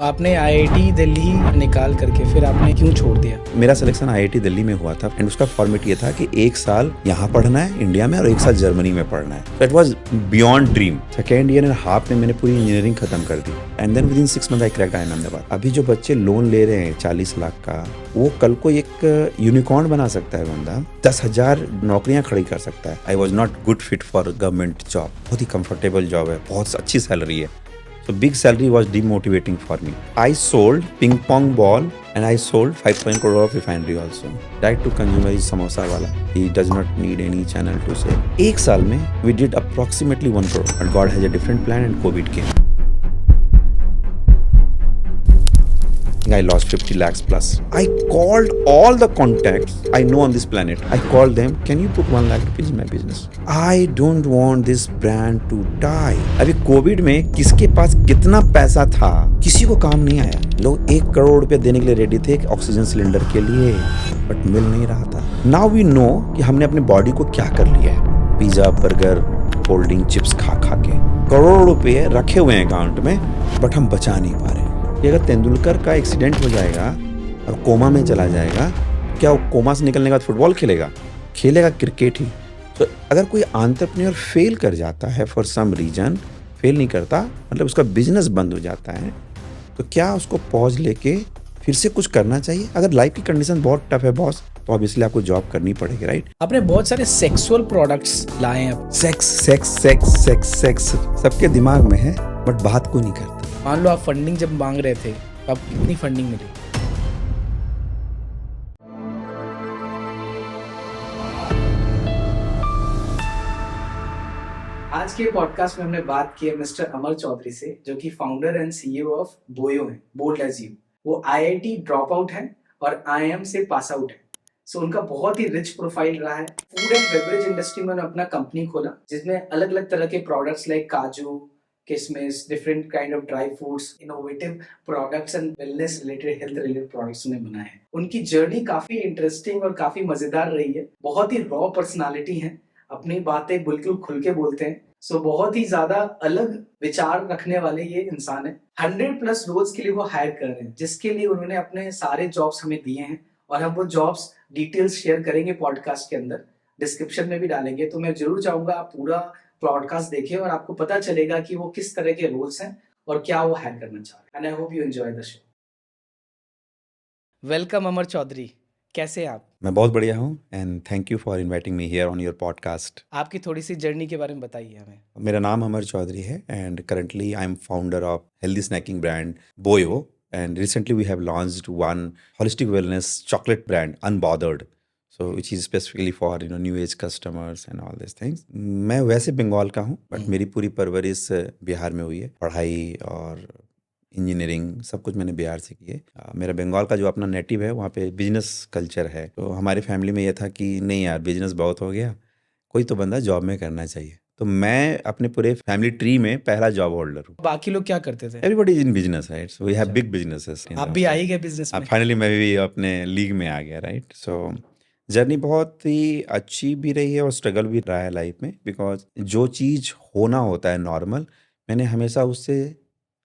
आपने आईआईटी दिल्ली निकाल करके फिर आपने क्यों छोड़ दिया? मेरा सिलेक्शन आईआईटी दिल्ली में हुआ था एंड उसका फॉर्मेट ये था कि एक साल यहाँ पढ़ना है इंडिया में और एक साल जर्मनी में पढ़ना है। तो it was beyond dream. Second year and half में मैंने पूरी इंजीनियरिंग खत्म कर दी and then within 6 month I cracked IIM Ahmedabad. अभी जो बच्चे लोन ले रहे हैं 40 लाख का, वो कल को एक यूनिकॉर्न बना सकता है बंदा, 10,000 नौकरियां खड़ी कर सकता है। आई was not good fit for government job. बहुत ही कंफर्टेबल जॉब है, बहुत अच्छी सैलरी है। So big salary was demotivating for me. I sold ping pong ball and I sold 5 crore of refinery also. Direct to consumer is samosa wala. He does not need any channel to sell. एक साल में we did approximately 1 crore. But God has a different plan and COVID came. I lost 50 lakhs plus. I called all the contacts I know on this planet. I called them, can you put 1 lakh rupees in my business? I don't want this brand to die. अभी Covid में किसके पास कितना पैसा था, किसी को काम नहीं आया। लोग 1 करोड़ रुपए देने के लिए रेडी थे ऑक्सीजन सिलेंडर के लिए, बट मिल नहीं रहा था। नाउ वी नो कि हमने अपने बॉडी को क्या कर लिया है। Pizza, burger, cold drink, chips खा खा के करोड़ों रुपए रखे हुए हैं अकाउंट में, बट हम बचा नहीं पा रहे। कि अगर तेंदुलकर का एक्सीडेंट हो जाएगा और कोमा में चला जाएगा, क्या वो कोमा से निकलने के बाद फुटबॉल खेलेगा? खेलेगा क्रिकेट ही। तो अगर कोई एंटरप्रेन्योर फेल कर जाता है फॉर सम रीजन, फेल नहीं करता मतलब उसका बिजनेस बंद हो जाता है, तो क्या उसको पॉज लेके फिर से कुछ करना चाहिए? अगर लाइफ की कंडीशन बहुत टफ है बॉस, तो ऑब्वियसली आपको जॉब करनी पड़ेगी, राइट? आपने बहुत सारे सेक्सुअल प्रोडक्ट्स लाए हैं। Sex sex sex sex sex सबके दिमाग में है, बट बात कोई नहीं करता। मान लो आप फंडिंग जब मांग रहे थे, तो आपको कितनी फंडिंग मिली? आज के पॉडकास्ट में हमने बात की है मिस्टर अमर चौधरी से, जो कि फाउंडर एंड CEO ऑफ बोयो हैं, बोल्ड एज यू। वो IIT ड्रॉप आउट है और IIM से पास आउट है। सो उनका बहुत ही रिच प्रोफाइल रहा है। फूड एंड बेवरेज इंडस्ट्री में उन्होंने अपना कंपनी खोला, जिसमें अलग अलग तरह के प्रोडक्ट्स लाइक काजू, किशमिश, different kind of dry fruits, innovative products and wellness related, health related products उन्हें बनाए हैं। उनकी जर्नी काफी इंटरेस्टिंग और काफी मजेदार रही है। बहुत ही रॉ पर्सनालिटी है, अपनी बातें बिल्कुल खुल के बोलते हैं। सो बहुत ही ज्यादा अलग विचार रखने वाले ये इंसान है। 100+ रोल्स के लिए वो हायर कर रहे हैं, जिसके लिए उन्होंने अपने सारे जॉब्स हमें दिए हैं और हम वो जॉब्स डिटेल्स शेयर करेंगे पॉडकास्ट के अंदर, डिस्क्रिप्शन में भी डालेंगे। तो मैं जरूर चाहूंगा आप पूरा पॉडकास्ट देखें और आपको पता चलेगा कि वो किस तरह के रोल्स हैं और क्या वो हायर करना चाह रहे हैं। And I hope you enjoy the show. Welcome Amar Chaudhary, कैसे हैं आप? मैं बहुत बढ़िया हूँ and thank you for inviting me here on your podcast. आपकी थोड़ी सी जर्नी के बारे में बताइए हमें। मेरा नाम अमर चौधरी है and currently I am founder of healthy snacking brand Boyo and recently we have launched one holistic wellness chocolate brand Unbothered, so which is specifically for new age customers and all this things. मैं वैसे बंगाल का हूँ but मेरी पूरी परवरिश बिहार में हुई है। पढ़ाई और इंजीनियरिंग सब कुछ मैंने बिहार से की है। मेरा बंगाल का जो अपना नेटिव है, वहाँ पे बिजनेस कल्चर है। तो हमारी फैमिली में ये था कि नहीं यार, बिजनेस बहुत हो गया, कोई तो बंदा जॉब में करना चाहिए। तो मैं अपने पूरे फैमिली ट्री में पहला जॉब होल्डर हूँ। बाकी लोग क्या करते थे? Everybody is in business, right? So we have big businesses. आप भी आ ही गए बिजनेस में। फाइनली मैं भी अपने लीग में आ गया, राइट? सो जर्नी बहुत ही अच्छी भी रही है और स्ट्रगल भी रहा है लाइफ में, बिकॉज जो चीज़ होना होता है नॉर्मल, मैंने हमेशा उससे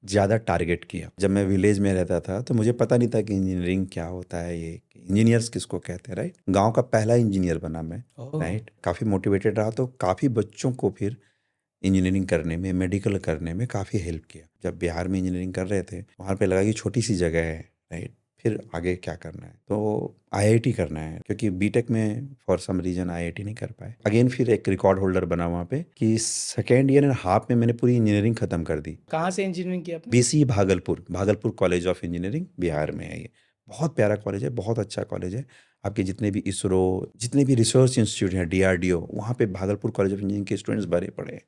ज़्यादा टारगेट किया। जब मैं विलेज में रहता था तो मुझे पता नहीं था कि इंजीनियरिंग क्या होता है, ये इंजीनियर्स किसको कहते हैं, राइट? गांव का पहला इंजीनियर बना मैं, राइट? काफ़ी मोटिवेटेड रहा, तो काफ़ी बच्चों को फिर इंजीनियरिंग करने में, मेडिकल करने में काफ़ी हेल्प किया। जब बिहार में इंजीनियरिंग कर रहे थे, वहाँ पे लगा कि छोटी सी जगह है, राइट? फिर आगे क्या करना है, तो IIT करना है, क्योंकि बीटेक में फॉर सम रीजन IIT नहीं कर पाए। अगेन फिर एक रिकॉर्ड होल्डर बना वहाँ पे कि सेकेंड ईयर एंड हाफ में मैंने पूरी इंजीनियरिंग खत्म कर दी। कहाँ से इंजीनियरिंग की आपने? BC Bhagalpur college of engineering Bihar में है। ये बहुत प्यारा कॉलेज है, बहुत अच्छा कॉलेज है। आपके जितने भी इसरो, जितने भी रिसर्च इंस्टीट्यूट हैं, DRDO, वहाँ पे भागलपुर कॉलेज ऑफ इंजीनियरिंग के स्टूडेंट्स भरे पड़े हैं।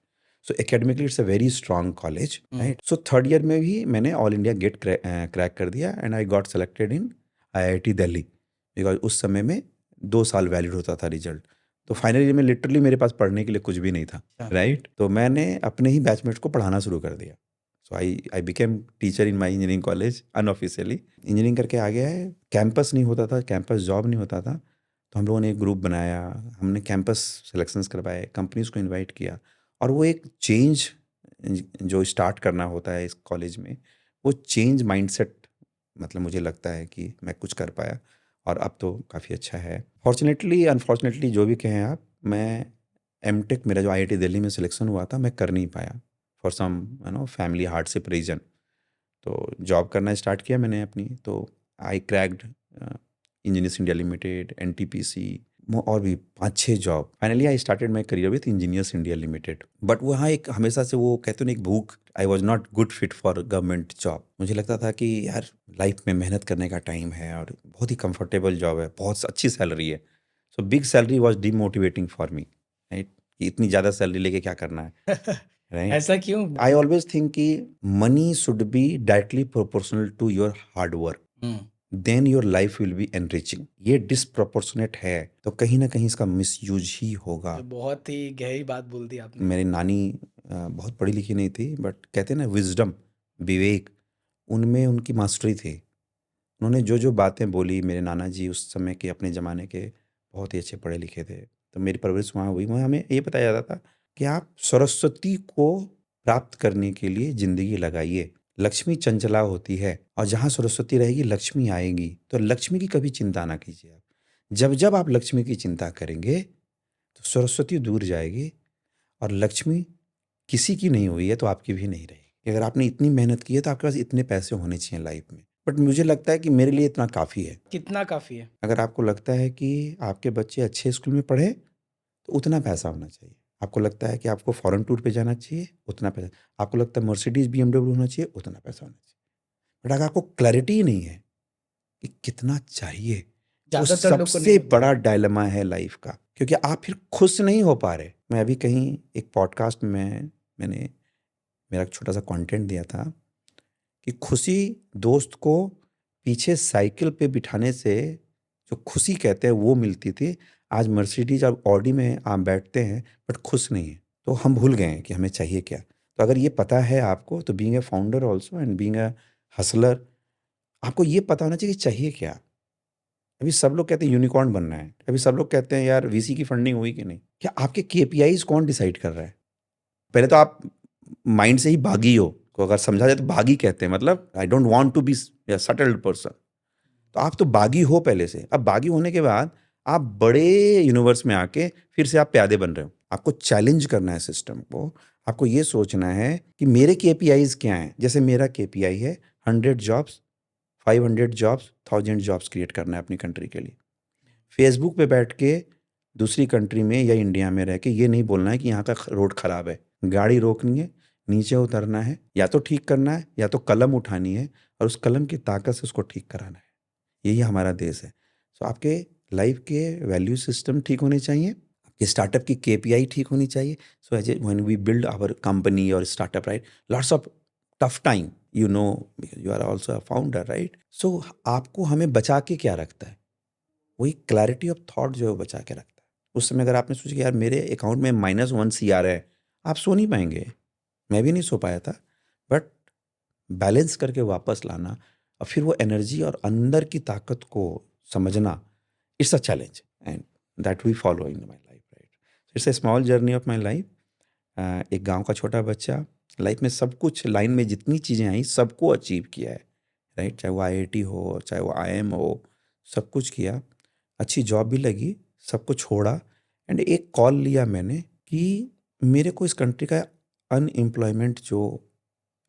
So academically it's a very strong college, right? So third year में भी मैंने ऑल इंडिया गेट क्रैक कर दिया and I got selected in IIT Delhi, because उस समय में 2 साल वैलिड होता था रिजल्ट। तो फाइनल ईयर में लिटरली मेरे पास पढ़ने के लिए कुछ भी नहीं था, राइट? तो मैंने अपने ही बैचमेट्स को पढ़ाना शुरू कर दिया। So I became teacher in my engineering college unofficially. Engineering करके आ गया है, कैंपस नहीं होता था, कैंपस जॉब नहीं होता था, तो हम लोगों ने एक ग्रुप बनाया, हमने कैंपस सिलेक्शंस करवाए, कंपनीज को इनवाइट किया, और वो एक चेंज जो स्टार्ट करना होता है इस कॉलेज में, वो चेंज माइंडसेट मतलब मुझे लगता है कि मैं कुछ कर पाया और अब तो काफ़ी अच्छा है। फॉर्चुनेटली अनफॉर्चुनेटली जो भी कहें आप, मैं एमटेक मेरा जो आईआईटी दिल्ली में सिलेक्शन हुआ था मैं कर नहीं पाया for some family hardship reason. तो जॉब करना स्टार्ट किया मैंने अपनी, तो I cracked Engineers India Limited, NTPC और भी 5-6 job. Finally I started my career with Engineers India Limited. But वहाँ एक हमेशा से वो कहते हैं एक भूख, I was not good fit for government job. मुझे लगता था कि यार लाइफ में मेहनत करने का टाइम है और बहुत ही कंफर्टेबल जॉब है, बहुत अच्छी सैलरी है। So big salary was demotivating for me, right, कि इतनी ज़्यादा सैलरी लेके क्या करना है, राइट। ऐसा क्यों? आई ऑलवेज थिंक कि money should be directly proportional to your hard work, then your life will be enriching. ये डिसप्रोपोर्शनेट है तो कहीं ना कहीं इसका मिसयूज ही होगा। तो बहुत ही गहरी बात बोल दी आपने। मेरी नानी बहुत पढ़ी लिखी नहीं थी, बट कहते हैं ना विजडम, विवेक, उनमें उनकी मास्टरी थी। उन्होंने जो जो बातें बोली, मेरे नाना जी उस समय के अपने ज़माने के बहुत ही अच्छे पढ़े लिखे थे, तो मेरी परवरिश वहाँ हुई। वहाँ हमें ये बताया जाता था कि आप सरस्वती को प्राप्त करने के लिए ज़िंदगी लगाइए। लक्ष्मी चंचला होती है और जहाँ सरस्वती रहेगी लक्ष्मी आएगी, तो लक्ष्मी की कभी चिंता ना कीजिए आप। जब जब आप लक्ष्मी की चिंता करेंगे तो सरस्वती दूर जाएगी, और लक्ष्मी किसी की नहीं हुई है तो आपकी भी नहीं रहेगी। अगर आपने इतनी मेहनत की है तो आपके पास इतने पैसे होने चाहिए लाइफ में। बट मुझे लगता है कि मेरे लिए इतना काफ़ी है। कितना काफ़ी है? अगर आपको लगता है कि आपके बच्चे अच्छे स्कूल में पढ़े तो उतना पैसा होना चाहिए। आपको लगता है कि आपको फॉरेन टूर पे जाना चाहिए, उतना पैसा। आपको लगता है मर्सिडीज बीएमडब्ल्यू होना चाहिए, उतना पैसा होना चाहिए। बट अगर आपको क्लैरिटी ही नहीं है कि कितना चाहिए, वो ज़्यादातर लोग को सबसे नहीं होता बड़ा है। डायलेमा है लाइफ का, क्योंकि आप फिर खुश नहीं हो पा रहे। मैं अभी कहीं एक पॉडकास्ट में मैंने मेरा एक छोटा सा कंटेंट दिया था कि खुशी दोस्त को पीछे साइकिल पे बिठाने से जो खुशी कहते हैं वो मिलती थी। आज मर्सिडीज और ऑडी में आप बैठते हैं बट खुश नहीं है, तो हम भूल गए हैं कि हमें चाहिए क्या। तो अगर ये पता है आपको, तो being a founder also and being a Hustler, आपको ये पता होना चाहिए कि चाहिए क्या। अभी सब लोग कहते हैं यूनिकॉर्न बनना है, अभी सब लोग कहते हैं यार वीसी की फंडिंग हुई कि नहीं। क्या आपके केपीआईज कौन डिसाइड कर रहा है? पहले तो आप माइंड से ही बागी हो, को अगर समझा जाए तो बागी कहते हैं, मतलब I don't want to be settled person. तो आप तो बागी हो पहले से। अब बागी होने के बाद आप बड़े यूनिवर्स में आके फिर से आप प्यादे बन रहे हो। आपको चैलेंज करना है सिस्टम को। आपको ये सोचना है कि मेरे केपीआईज क्या हैं। जैसे मेरा केपीआई है 100 जॉब्स, 500 जॉब्स, 1000 जॉब्स क्रिएट करना है अपनी कंट्री के लिए। फेसबुक पे बैठ के दूसरी कंट्री में या इंडिया में रह के ये नहीं बोलना है कि यहाँ का रोड खराब है। गाड़ी रोकनी है, नीचे उतरना है, या तो ठीक करना है या तो कलम उठानी है और उस कलम की ताकत से उसको ठीक कराना है। यही हमारा देश है। सो आपके लाइफ के वैल्यू सिस्टम ठीक होने चाहिए, आपके स्टार्टअप की केपीआई ठीक होनी चाहिए। So as when we build our company और startup, right, lots of tough time, you know, you are also a founder, right. So आपको हमें बचा के क्या रखता है? वही क्लैरिटी ऑफ थॉट जो है वो बचा के रखता है। उस समय अगर आपने सोचा कि यार मेरे अकाउंट में -1 CR है, आप सो नहीं पाएंगे। मैं भी नहीं सो पाया था, बट बैलेंस करके वापस लाना और फिर वो एनर्जी और अंदर की ताकत को समझना, it's a challenge and that we follow in my life, right. It's a small journey of my life. एक गांव का छोटा बच्चा, लाइफ में सब कुछ, लाइन में जितनी चीज़ें आई सबको अचीव किया है, राइट। चाहे वो IIT हो, चाहे वो IIM हो, सब कुछ किया, अच्छी जॉब भी लगी, सब कुछ छोड़ा एंड एक कॉल लिया मैंने कि मेरे को इस कंट्री का अनएम्प्लॉयमेंट जो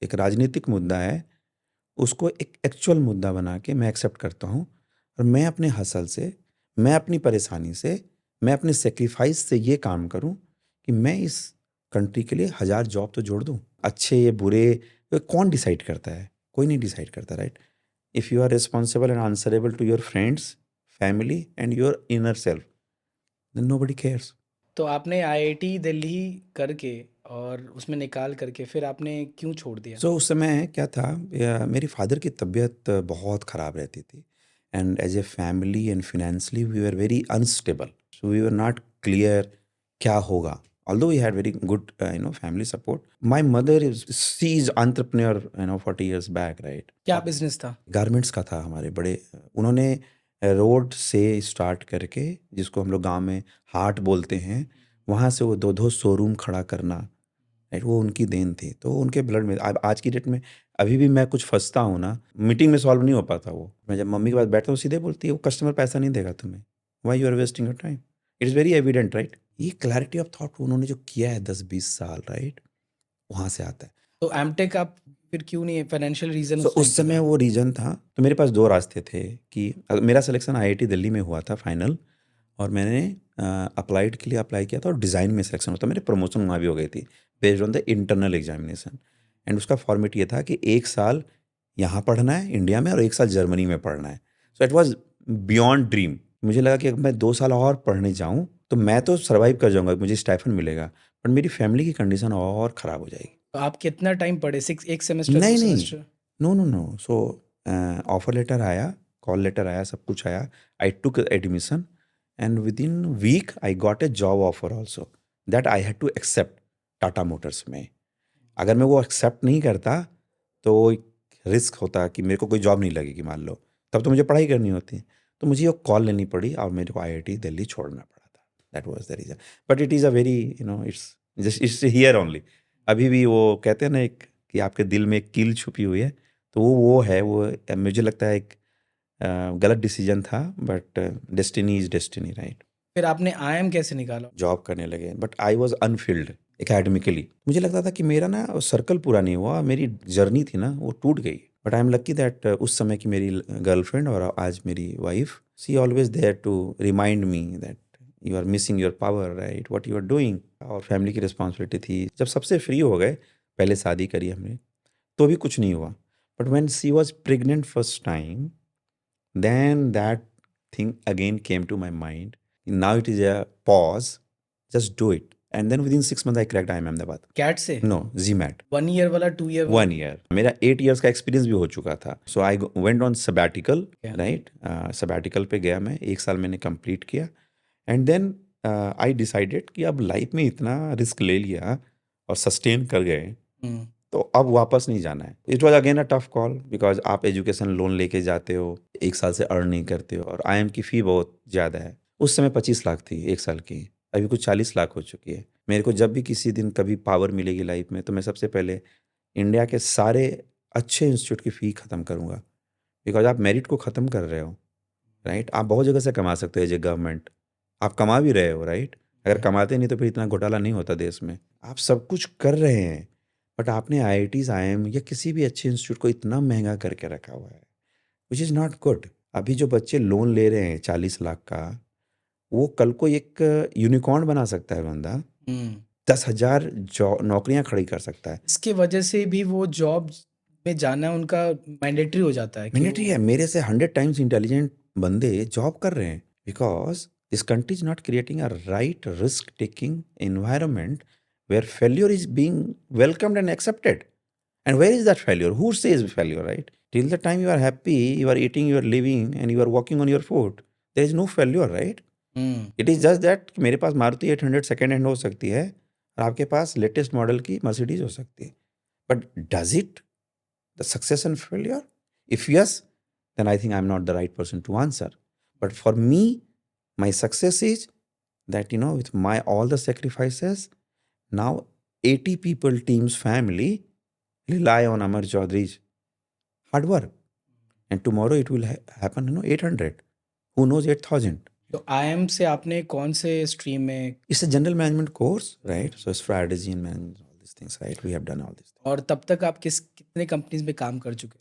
एक राजनीतिक मुद्दा है उसको एक एक्चुअल मुद्दा बना के मैं एक्सेप्ट करता हूँ, और मैं अपने हसल से, मैं अपनी परेशानी से, मैं अपने सेक्रीफाइस से ये काम करूँ कि मैं इस कंट्री के लिए 1000 जॉब तो जोड़ दूँ। अच्छे या बुरे तो कौन डिसाइड करता है? कोई नहीं डिसाइड करता, right. If you are responsible and answerable to your friends, family and your inner self, then nobody cares. तो आपने आईआईटी दिल्ली करके और उसमें निकाल करके फिर आपने क्यों छोड़ दिया? सो उस समय क्या था, मेरी फादर की तबीयत बहुत ख़राब रहती थी and as a family and financially we were very unstable. So we were not clear क्या होगा। Although we had very good, family support. My mother she's entrepreneur, 40 years back, right? क्या बिजनेस था? गारमेंट्स का था हमारे बड़े। उन्होंने road से स्टार्ट करके, जिसको हम लोग गांव में हाट बोलते हैं, वहाँ से वो 2-2 शोरूम खड़ा करना, राइट, वो उनकी देन थी। तो उनके ब्लड में आज की डेट में अभी भी मैं कुछ फंसता हूँ ना, मीटिंग में सॉल्व नहीं हो पाता वो। मैं जब मम्मी के पास बैठता हूँ सीधे बोलती है वो कस्टमर पैसा नहीं देगा तुम्हें, why you are wasting your time, it is very evident right. ये क्लैरिटी ऑफ थॉट उन्होंने जो किया है 10-20 साल राइट, वहाँ से आता है। तो एमटेक आप फिर क्यों नहीं, फाइनेंशियल रीजन तो उस समय वो रीज़न था, तो मेरे पास 2 रास्ते थे कि मेरा सिलेक्शन आईआईटी दिल्ली में हुआ था फाइनल, और मैंने अप्लाइड के लिए अप्लाई किया था और डिज़ाइन में सिलेक्शन होता, मेरी प्रमोशन वहाँ भी हो गई थी based on the internal examination. And उसका फॉर्मेट ये था कि 1 साल यहाँ पढ़ना है इंडिया में और 1 साल जर्मनी में पढ़ना है। So it was beyond dream. मुझे लगा कि अगर मैं 2 साल और पढ़ने जाऊँ तो मैं तो सर्वाइव कर जाऊँगा, मुझे स्टाइपेंड मिलेगा, बट मेरी फैमिली की कंडीशन और ख़राब हो जाएगी। तो आप कितना टाइम पढ़े, एक सेमेस्टर, नहीं 2 नहीं, semester? No. So offer letter आया, कॉल लेटर आया, सब कुछ आया, I took admission and within week I got a job offer also that I had to accept Tata Motors में। अगर मैं वो एक्सेप्ट नहीं करता तो रिस्क होता कि मेरे को कोई जॉब नहीं लगेगी मान लो, तब तो मुझे पढ़ाई करनी होती। तो मुझे वो कॉल लेनी पड़ी और मेरे को आईआईटी दिल्ली छोड़ना पड़ा था। That was the reason, but it is a very it's just it's here only. अभी भी वो कहते हैं ना एक कि आपके दिल में एक कील छुपी हुई है, तो वो है वो। मुझे लगता है एक गलत डिसीजन था, but destiny is destiny right. फिर आपने आईएम कैसे निकाला? जॉब करने लगे, but I was Anfield academically. मुझे लगता था कि मेरा ना सर्कल पूरा नहीं हुआ, मेरी जर्नी थी ना वो टूट गई। But I am lucky that उस समय की मेरी गर्लफ्रेंड और आज मेरी wife, she always there to remind me that you are missing your power right, what you are doing. और फैमिली की रिस्पॉन्सिबिलिटी थी, जब सबसे फ्री हो गए, पहले शादी करी हमने, तो भी कुछ नहीं हुआ। But when she was pregnant first time, then that thing again came to my mind. Now it is a pause, just do it. And then within 6 months I cracked IIM Ahmedabad. CAT से? No, GMAT. 1 year वाला, 2 year 1 year. मेरा 8 years का experience भी हो चुका था। So I went on sabbatical right, sabbatical पे गया मैं, 1 साल मैंने कंप्लीट किया। एंड देन आई डिसाइडेड कि अब लाइफ में इतना रिस्क ले लिया और सस्टेन कर गए, तो अब वापस नहीं जाना है। It was again a tough call, because आप एजुकेशन लोन लेके जाते हो, 1 साल से अर्न नहीं करते हो, और आईएम की फ़ी बहुत ज़्यादा है। उस समय 25 लाख थी 1 साल की, अभी कुछ 40 लाख हो चुकी है। मेरे को जब भी किसी दिन कभी पावर मिलेगी लाइफ में, तो मैं सबसे पहले इंडिया के सारे अच्छे इंस्टीट्यूट की फ़ी ख़त्म करूँगा, बिकॉज आप मेरिट को ख़त्म कर रहे हो राइट। आप बहुत जगह से कमा सकते हो एज ए गवर्नमेंट, आप कमा भी रहे हो राइट। अगर कमाते नहीं तो फिर इतना घोटाला नहीं होता देश में। आप सब कुछ कर रहे हैं, बट आपने आईआईटीज़, आईएम या किसी भी अच्छे इंस्टीट्यूट को इतना महंगा करके रखा हुआ है, विच इज़ नॉट गुड। अभी जो बच्चे लोन ले रहे हैं 40 लाख का, वो कल को एक यूनिकॉर्न बना सकता है बंदा, 10,000 नौकरियां खड़ी कर सकता है। इसके वजह से भी वो जॉब में जाना उनका मैंडेटरी हो जाता है। मैंडेटरी है, मेरे से 100 टाइम्स इंटेलिजेंट बंदे जॉब कर रहे हैं, because this country is not creating a right risk taking environment where failure is being welcomed and accepted. And where is that failure? Who says failure, right? Till the time you are happy, you are eating, you are living, and you are walking on your foot, there is no failure, right? It is just that मेरे पास Maruti 800 second hand हो सकती है और आपके पास latest model की Mercedes हो सकती है, but does it the success and failure? If yes, then I think I'm not the right person to answer. But for me, my success is that, with my all the sacrifices, now 80 people team's family rely on Amar Chaudhary's hard work, and tomorrow it will happen 800, who knows 8,000. तो IM से आपने कौन से stream में? It's a general management course, right? So strategy and management, all these things, right? We have done all these things. और तब तक आप कितने कंपनीज में काम कर चुके?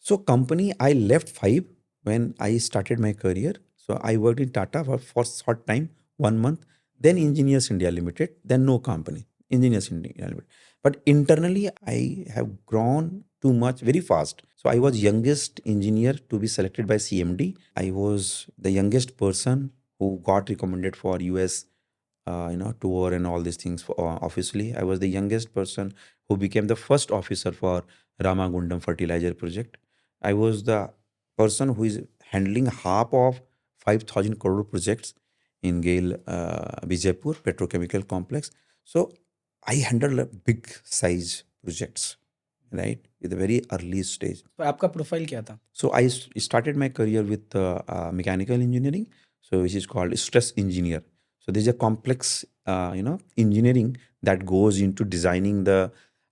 So company, I left 5 when I started my career. So I worked in Tata for short time, 1 month, then Engineers India Limited, then no company, Engineers India Limited. But internally, I have grown too much very fast. So I was youngest engineer to be selected by CMD. I was the youngest person who got recommended for US, tour and all these things. Obviously, I was the youngest person who became the first officer for Ramagundam fertilizer project. I was the person who is handling half of 5,000 crore projects in GAIL Vijaypur petrochemical complex. So I handle big size projects, right, with a very early stage. तो आपका profile क्या था? So I started my career with mechanical engineering, so which is called stress engineer. So there's a complex, engineering that goes into designing the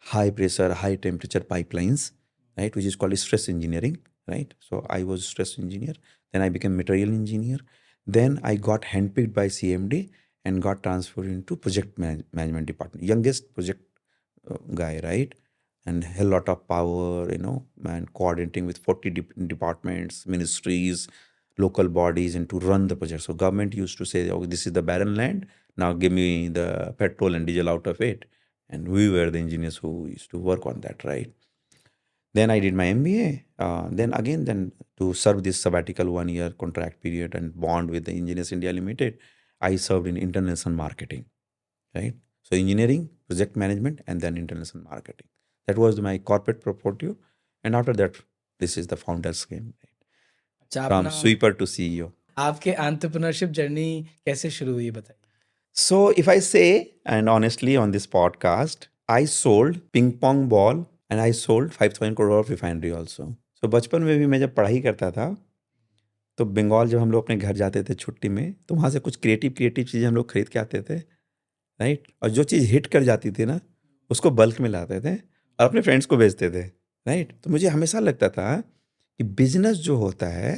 high pressure, high temperature pipelines, right, which is called stress engineering, right? So I was stress engineer. Then I became material engineer. Then I got handpicked by CMD and got transferred into project management department, youngest project guy, right? And a lot of power, and coordinating with 40 departments, ministries, local bodies, and to run the project. So government used to say, "Oh, this is the barren land. Now give me the petrol and diesel out of it." And we were the engineers who used to work on that, right? Then I did my MBA. Then to serve this sabbatical 1 year contract period and bond with the Engineers India Limited, I served in international marketing, right? So engineering, project management, and then international marketing. That was my corporate portfolio. And after that, this is the founder's game, right? अच्छा, From अपना sweeper to CEO. आपके entrepreneurship journey कैसे शुरू हुई बताइए? So if I say, and honestly on this podcast, I sold ping pong ball and I sold 5,000 crore of refinery also. So बचपन में भी मैं जब पढ़ाई करता था तो बंगाल जब हम लोग अपने घर जाते थे छुट्टी में तो वहाँ से कुछ क्रिएटिव चीज़ें हम लोग खरीद के आते थे, राइट? और जो चीज़ हिट कर जाती थी ना उसको बल्क में लाते थे और अपने फ्रेंड्स को बेचते थे, राइट? तो मुझे हमेशा लगता था कि बिजनेस जो होता है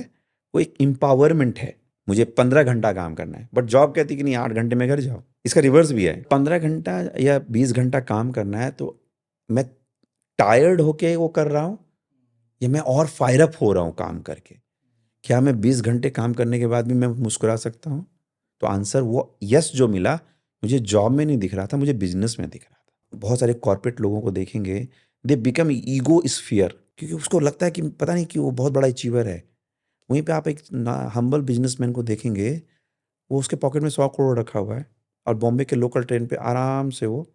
वो एक एम्पावरमेंट है। मुझे 15 घंटा काम करना है, बट जॉब कहती कि नहीं 8 घंटे में घर जाओ। इसका रिवर्स भी है, 15 घंटा या 20 घंटा काम करना है तो मैं टायर्ड होके वो कर रहा हूँ या मैं और फायर अप हो रहा हूँ काम करके? क्या मैं 20 घंटे काम करने के बाद भी मैं मुस्कुरा सकता हूँ? तो आंसर वो यस जो मिला मुझे जॉब में नहीं दिख रहा था, मुझे बिजनेस में दिख रहा था। बहुत सारे कॉर्पोरेट लोगों को देखेंगे, दे बिकम ईगो स्फीयर, क्योंकि उसको लगता है कि पता नहीं कि वो बहुत बड़ा अचीवर है। वहीं पे आप एक हम्बल बिजनेसमैन को देखेंगे, वो उसके पॉकेट में 100 करोड़ रखा हुआ है और बॉम्बे के लोकल ट्रेन पे आराम से वो,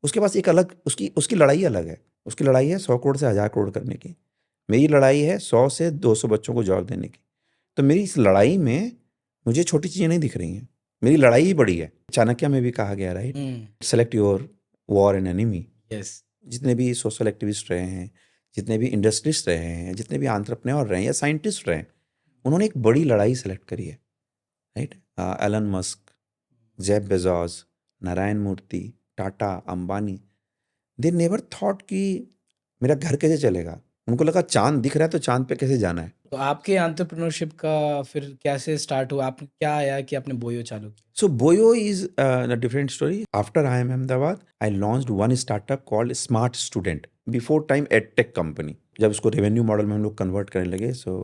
उसके पास एक अलग उसकी लड़ाई अलग है। उसकी लड़ाई है 100 करोड़ से 1000 करोड़ करने की। मेरी लड़ाई है 100 से 200 बच्चों को जॉब देने की। तो मेरी इस लड़ाई में मुझे छोटी चीज़ें नहीं दिख रही हैं, मेरी लड़ाई ही बड़ी है। चाणक्य में भी कहा गया, right, select your war and enemy. Yes, जितने भी सोशल एक्टिविस्ट रहे हैं, जितने भी इंडस्ट्रिस्ट रहे हैं, जितने भी एंटरप्रेन्योर रहे हैं या साइंटिस्ट रहे हैं, उन्होंने एक बड़ी लड़ाई सेलेक्ट करी है, right? Elon Musk, Jeff Bezos, Narayana Murthy, Tata, Ambani, they never thought कि मेरा घर कैसे चलेगा। उनको लगा चांद दिख रहा है तो चांद पे कैसे जाना है। तो आपके एंटरप्रेन्योरशिप का फिर कैसे स्टार्ट हुआ? आप क्या आया कि आपने बोयो चालू किया? So Boyo is a different story. After IIM Ahmedabad, I launched one startup called Smart Student. Before time EdTech company. जब उसको रेवेन्यू मॉडल में हम लोग कन्वर्ट करने लगे, so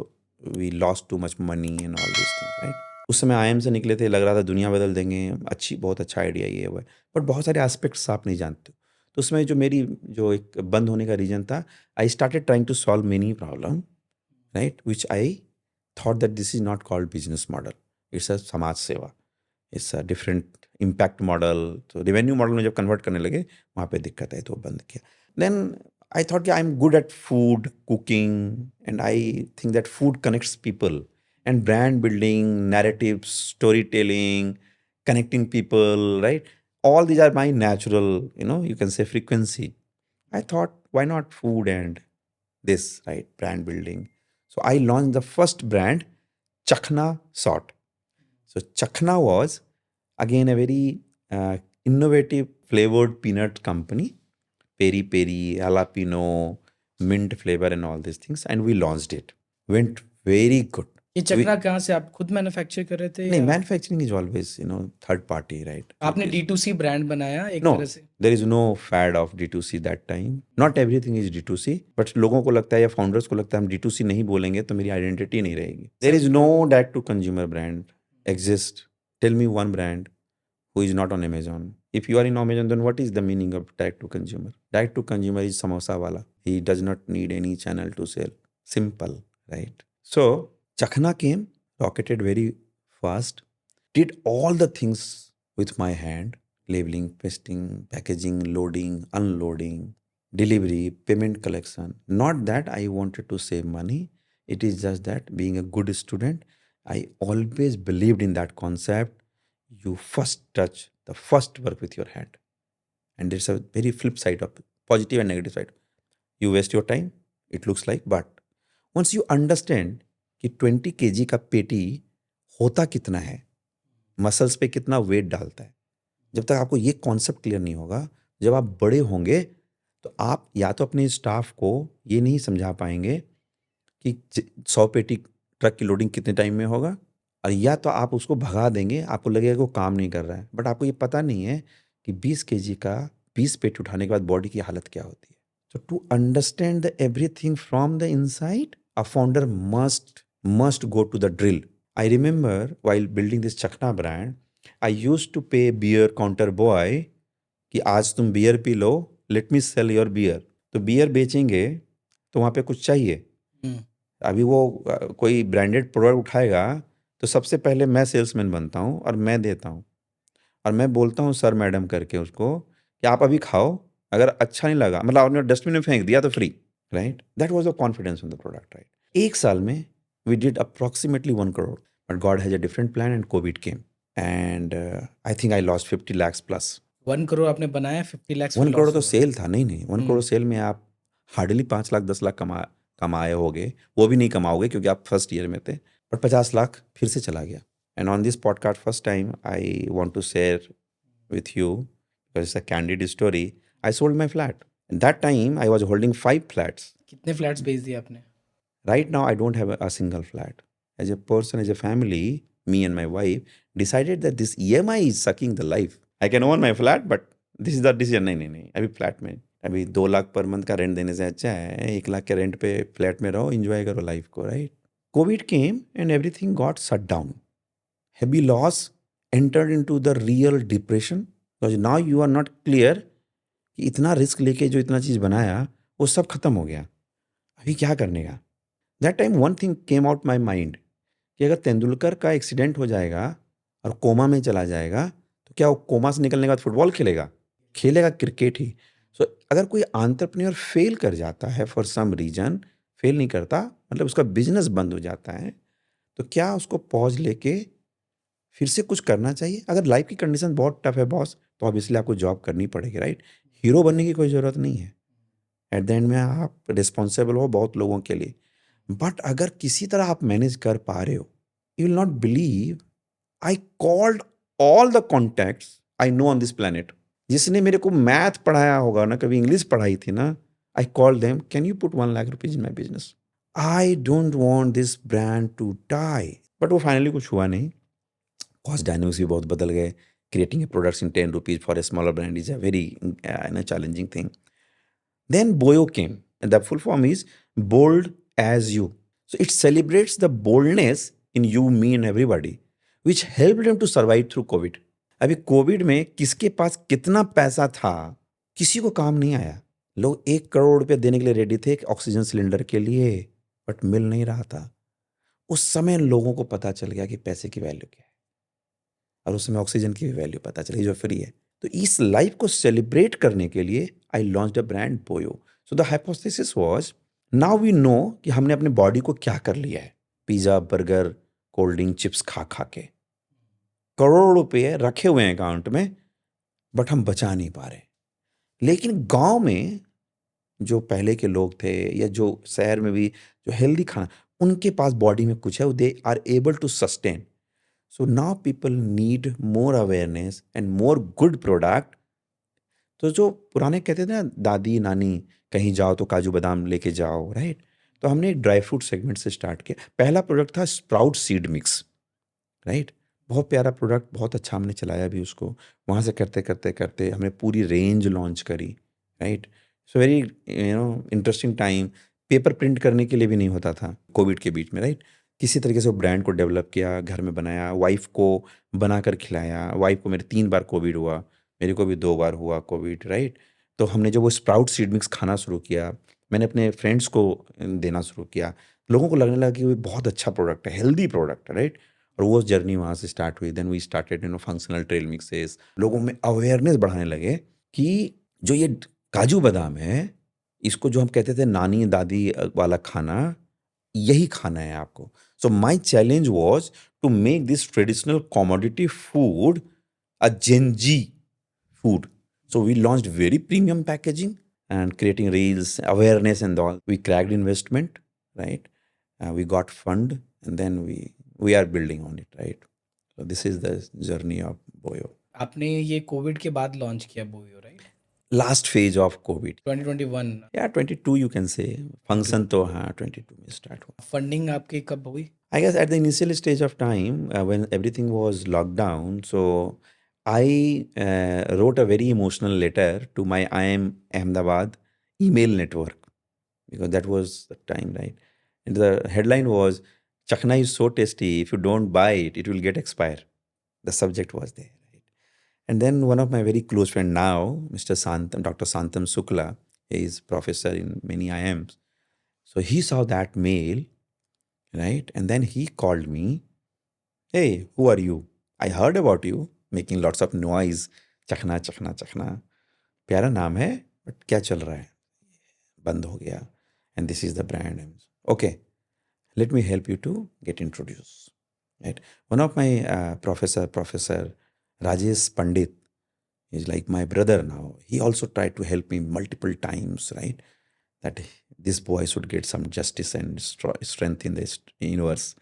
we lost too much money and all these things, right? उस समय IIM से निकले थे, लग रहा था दुनिया बदल देंगे, बहुत अच्छा आइडिया ये हुआ है, बट बहुत सारे एस्पेक्ट्स आप नहीं जानते। तो उसमें जो एक बंद होने का रीजन था, I started trying to solve many problem, right, which I thought that this is not called business model, it's a समाज सेवा, it's a different impact model. तो रेवेन्यू मॉडल में जब कन्वर्ट करने लगे वहाँ पे दिक्कत आई तो बंद किया। देन आई थॉट कि I am good at food cooking and I think that food connects people and brand building, narrative, story telling, connecting people, right? All these are my natural, you can say frequency. I thought, why not food and this, right? Brand building. So I launched the first brand, Chakna Salt. So Chakna was again a very innovative flavored peanut company, peri peri, jalapeno, mint flavor and all these things, and we launched it. Went very good. ये चकना कहाँ से आप खुद manufacture कर रहे थे? नहीं, manufacturing is always third party, right? आपने D2C ब्रांड बनाया एक No, तरह से? there is no fad of D2C that time. Not everything is D2C, but लोगों को लगता है या फाउंडर्स को लगता है हम D2C नहीं बोलेंगे तो मेरी आइडेंटिटी नहीं रहेगी. There is no direct to consumer brand exist. Tell me one brand who is not on Amazon. If you are in Amazon, then what is the meaning of direct to consumer? Direct to consumer is samosa wala. He does not need any channel to sell. Simple, right? So Chakna came, rocketed very fast, did all the things with my hand, labeling, pasting, packaging, loading, unloading, delivery, payment collection. Not that I wanted to save money. It is just that being a good student, I always believed in that concept. You first touch the first work with your hand. And there's a very flip side of positive and negative side. You waste your time, it looks like, but once you understand कि 20 kg का पेटी होता कितना है, muscles पे कितना wait डालता है, जब तक आपको ये कॉन्सेप्ट क्लियर नहीं होगा, जब आप बड़े होंगे तो आप या तो अपने स्टाफ को ये नहीं समझा पाएंगे कि 100 पेटी ट्रक की लोडिंग कितने टाइम में होगा, और या तो आप उसको भगा देंगे, आपको लगेगा कि वो काम नहीं कर रहा है, बट आपको ये पता नहीं है कि 20 केजी का 20 पेटी उठाने के बाद बॉडी की हालत क्या होती है. So to understand the everything from the inside, a founder must go to the drill. I remember while building this Chakna brand, I used to pay beer counter boy कि आज तुम बियर पी लो, let me sell your beer. तो beer बेचेंगे तो वहाँ पे कुछ चाहिए. अभी वो कोई ब्रांडेड प्रोडक्ट उठाएगा तो सबसे पहले मैं सेल्समैन बनता हूँ और मैं देता हूँ और मैं बोलता हूँ सर मैडम करके उसको कि आप अभी खाओ, अगर अच्छा नहीं लगा, मतलब आपने डस्टबिन में फेंक दिया तो free, right. That was the confidence in the product, right. एक साल में we did approximately 1 crore, but God has a different plan and Covid came and I think I lost 50 lakhs plus. 1 crore आपने बनाया, 50 lakhs 1 में करोड़ लॉस तो हुआ। Cell था. नहीं 1 करोड़ सेल में आप हार्डली 5 लाख 10 लाख कमाए होगे, वो भी नहीं कमाओगे क्योंकि आप फर्स्ट ईयर में थे, बट 50 लाख फिर से चला गया. And on this podcast first time I want to share with you because it's a candid story. I sold my flat. At that time, I was holding 5 flats. कितने flats बेच दिए आपने? Right now, I don't have a single flat. As a person, as a family, me and my wife decided that this EMI is sucking the life. I can own my flat, but this is the decision. नहीं अभी flat में अभी 2 lakh per month का rent देने से अच्छा है 1 लाख के रेंट पे फ्लैट में रहो, एंजॉय करो लाइफ को, right. Covid came and everything got shut down. Heavy loss entered into the real depression because now you are not clear कि इतना रिस्क लेके जो इतना चीज़ बनाया वो सब खत्म हो गया, अभी क्या करने का. That time one thing came out my mind कि अगर तेंदुलकर का एक्सीडेंट हो जाएगा और कोमा में चला जाएगा तो क्या वो कोमा से निकलने के बाद फुटबॉल खेलेगा? खेलेगा क्रिकेट ही. सो अगर कोई एंटरप्रेन्योर फेल कर जाता है फॉर सम रीजन, फेल नहीं करता मतलब उसका बिजनेस बंद हो जाता है, तो क्या उसको पॉज लेके फिर से कुछ करना चाहिए? अगर लाइफ की कंडीशन बहुत टफ है बॉस, तो ऑब्वियसली आपको जॉब करनी पड़ेगी, राइट. हीरो बनने की कोई ज़रूरत नहीं है. एट द एंड में आप रिस्पॉन्सिबल हो बहुत लोगों के लिए, बट अगर किसी तरह आप मैनेज कर पा रहे हो, you will not believe, I called all the contacts I know on this planet. जिसने मेरे को मैथ पढ़ाया होगा ना, कभी इंग्लिश पढ़ाई थी ना, I call them, can you put 1 lakh rupees in my business. I don't want this brand to die. But वो फाइनली कुछ हुआ नहीं. कॉस्ट डायनेमिक्स भी बहुत बदल गए. Creating a products in 10 rupees for a smaller brand is a very challenging thing. Then Boyo came and the full form is bold as you. So it celebrates the boldness in you, me and everybody, which helped them to survive through Covid. अभी Covid में किसके पास कितना पैसा था किसी को काम नहीं आया. लोग 1 करोड़ रुपये देने के लिए रेडी थे ऑक्सीजन सिलेंडर के लिए, बट मिल नहीं रहा था. उस समय लोगों को पता चल गया कि पैसे की वैल्यू क्या है, और उस समय ऑक्सीजन की भी वैल्यू पता चली जो फ्री है. तो इस लाइफ को सेलिब्रेट करने के लिए I launch a brand Boyo. So the hypothesis was, now we know कि हमने अपने बॉडी को क्या कर लिया है, pizza burger cold drink chips खा खा के करोड़ों रुपए रखे हुए हैं अकाउंट में, बट हम बचा नहीं पा रहे. लेकिन गांव में जो पहले के लोग थे या जो शहर में भी जो हेल्दी खाना, उनके पास बॉडी में कुछ है, they are able to sustain. So now people need more awareness and more good product. तो जो पुराने कहते थे ना दादी नानी, कहीं जाओ तो काजू बादाम लेके जाओ, राइट. तो हमने एक ड्राई फ्रूट सेगमेंट से स्टार्ट किया. पहला प्रोडक्ट था स्प्राउट सीड मिक्स, राइट. बहुत प्यारा प्रोडक्ट, बहुत अच्छा हमने चलाया भी उसको. वहाँ से करते करते करते हमने पूरी रेंज लॉन्च करी, right. So very interesting time. Paper print करने के लिए भी नहीं होता था कोविड के बीच में, राइट. किसी तरीके से वो ब्रांड को डेवलप किया, घर में बनाया, वाइफ को बनाकर खिलाया. वाइफ को मेरे 3 बार कोविड हुआ, मेरे को भी 2 बार हुआ कोविड, राइट. तो हमने जब वो स्प्राउट सीड मिक्स खाना शुरू किया, मैंने अपने फ्रेंड्स को देना शुरू किया. लोगों को लगने लगा कि वो बहुत अच्छा प्रोडक्ट है, हेल्दी प्रोडक्ट है, राइट. और वो जर्नी वहाँ से स्टार्ट हुई. Then we started functional trail mixes. लोगों में अवेयरनेस बढ़ाने लगे कि जो ये काजू बादाम है, इसको जो हम कहते थे नानी दादी वाला खाना, यही खाना है आपको. So my challenge was to make this traditional commodity food a Gen Z food. So we launched very premium packaging and creating reels, awareness and all. We cracked investment, right? We got fund and then we are building on it, right? So this is the journey of Boyo. आपने ये Covid के बाद launch किया बोयो, right? last phase of COVID. 2021 Yeah, 22 you can say. Function तो हाँ 22 में start हुआ. फंडिंग आपकी कब हुई? I guess at the initial stage of time when everything was locked down, so I wrote a very emotional letter to my IIM Ahmedabad email network because that was the time, right? And the headline was Chakna is so tasty, if you don't buy it, it will get expire. The subject was there. Right? And then one of my very close friend now, Mr. Santam, Dr. Santam Sukla, he is professor in many IIMs. So he saw that mail, right? And then he called me, hey, who are you? I heard about you making lots of noise. चखना चखना चखना प्यारा नाम है but क्या चल रहा है बंद हो गया and this is the brand. Okay, let me help you to get introduced. Right? One of my professor Rajesh Pandit is like my brother now. He also tried to help me multiple times, right? That this boy should get some justice and strength in the universe.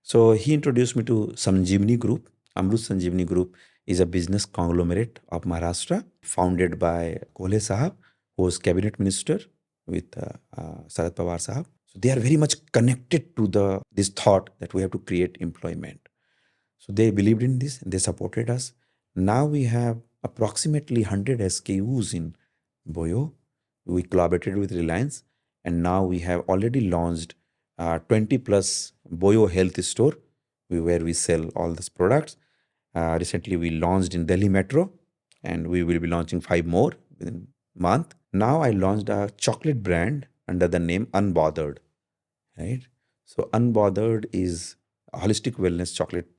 So he introduced me to Sanjeevani Group. Amrut Sanjeevani Group is a business conglomerate of Maharashtra, founded by Kole Sahab, who was cabinet minister with Sharad Pawar Sahab. So they are very much connected to this thought that we have to create employment. So they believed in this and they supported us. Now we have approximately 100 SKUs in Boyo. We collaborated with Reliance and now we have already launched 20 plus Boyo Health Store where we sell all these products. Recently we launched in Delhi Metro and we will be launching 5 more within a month. Now I launched a chocolate brand under the name Unbothered, right? So Unbothered is a holistic wellness chocolate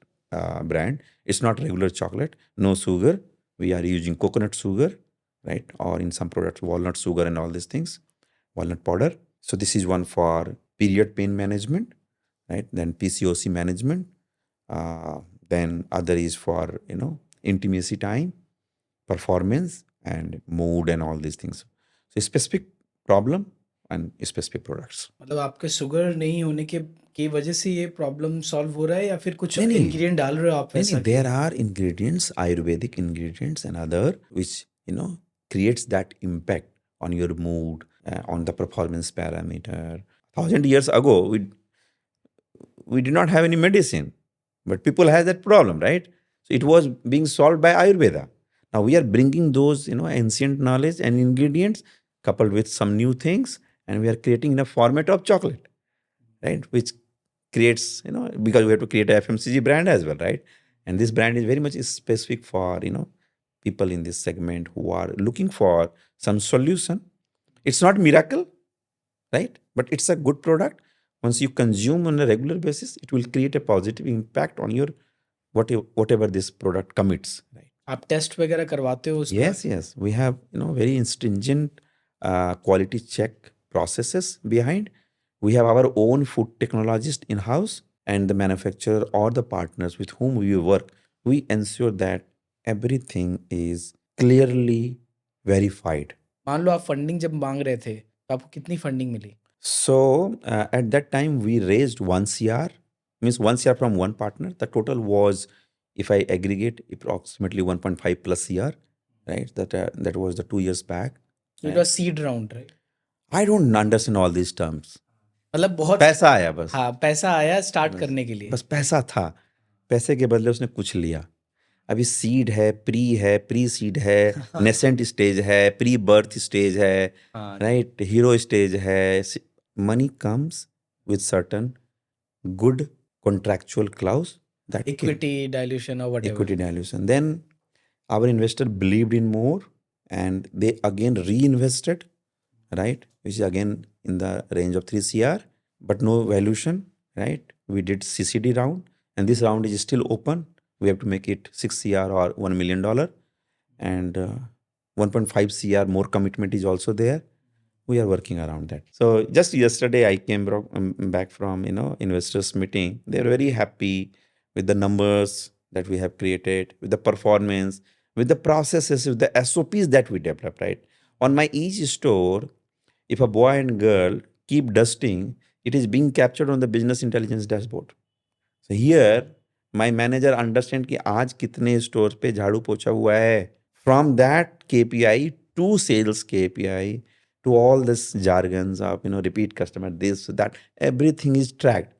brand. It's not regular chocolate, no sugar. We are using coconut sugar, right? Or in some products, walnut sugar and all these things, walnut powder. So this is one for period pain management, right? Then PCOS management. Then other is for, intimacy time, performance and mood and all these things. So specific problem and specific products. मतलब आपके sugar नहीं होने की वजह से ये problem solve हो रहा है या फिर कुछ नहीं, इंग्रेडिएंट डाल रहे हो आप वैसा? There are ingredients, Ayurvedic ingredients and other which, creates that impact on your mood, on the performance parameter. 1,000 years ago, we did not have any medicine, but people had that problem, right? So it was being solved by Ayurveda. Now we are bringing those, ancient knowledge and ingredients coupled with some new things, and we are creating in a format of chocolate, right? Which creates, because we have to create a FMCG brand as well, right? And this brand is very much specific for, people in this segment who are looking for some solution. It's not miracle, right? But it's a good product. Once you consume on a regular basis, it will create a positive impact on your whatever this product commits, right? आप test वगैरह करवाते हो उसका? Yes. We have, very stringent quality check processes behind. We have our own food technologist in-house and the manufacturer or the partners with whom we work. We ensure that everything is clearly verified. मान लो आप funding जब मांग रहे थे तो आपको कितनी funding मिली? So at that time we raised 1 CR, means 1 CR from one partner. The total was, if I aggregate, approximately 1.5 plus CR, right? That was the 2 years back. So it was seed round, right? I don't understand all these terms. मतलब बहुत पैसा आया बस. हाँ, पैसा आया start करने के लिए. बस पैसा था, पैसे के बदले उसने कुछ लिया. अभी सीड है, प्री सीड है, नेसेंट स्टेज है, प्री बर्थ स्टेज है, राइट, हीरो स्टेज है. Money comes with certain good contractual clause that equity dilution or whatever. Equity dilution. Then our investor believed in more and they again reinvested, right, which is again in the range of 3 CR, but no valuation, right? We did CCD round and this round is still open. We have to make it 6 CR or $1 million and 1.5 CR more commitment is also there. We are working around that. So just yesterday I came back from, investors meeting. They are very happy with the numbers that we have created, with the performance, with the processes, with the SOPs that we developed, right? On my each store, if a boy and girl keep dusting, it is being captured on the business intelligence dashboard. So here, my manager understand कि आज कितने stores पे झाड़ू पोछा हुआ है. From that KPI to sales KPI, to all this jargons of repeat customer, this that, everything is tracked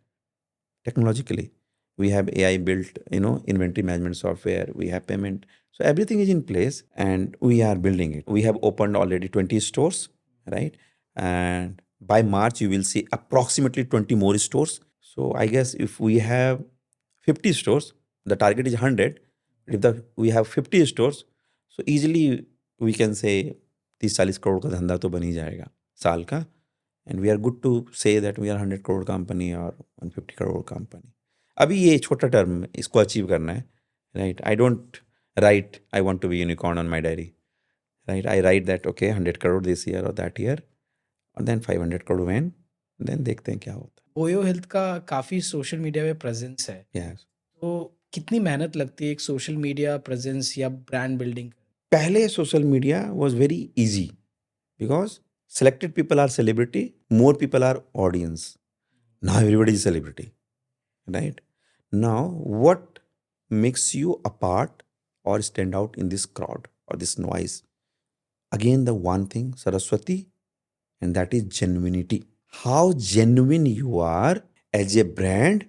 technologically. We have AI built, inventory management software. We have payment. So everything is in place, and we are building it. We have opened already 20 stores, right? And by March, you will see approximately 20 more stores. So I guess if we have 50 stores, the target is 100. We have 50 stores, so easily we can say 30-40 crore का धंधा तो बन ही जाएगा साल का. And we are good to say that we are 100 crore company और 150 crore company. अभी ये छोटा टर्म, इसको अचीव करना है, right? I don't write I want to be unicorn on my diary, right? I write that okay 100 crore this year और that year, और then 500 crore when, then देखते हैं क्या होता बोयो हेल्थ का काफ़ी सोशल मीडिया पे प्रेजेंस है, है. Yes. तो कितनी मेहनत लगती है एक सोशल मीडिया प्रेजेंस या ब्रांड बिल्डिंग? पहले social media was very easy because selected people are celebrity, more people are audience. Now everybody is celebrity, right? Now what makes you apart or stand out in this crowd or this noise? Again, the one thing, Saraswati, and that is genuinity. How genuine you are as a brand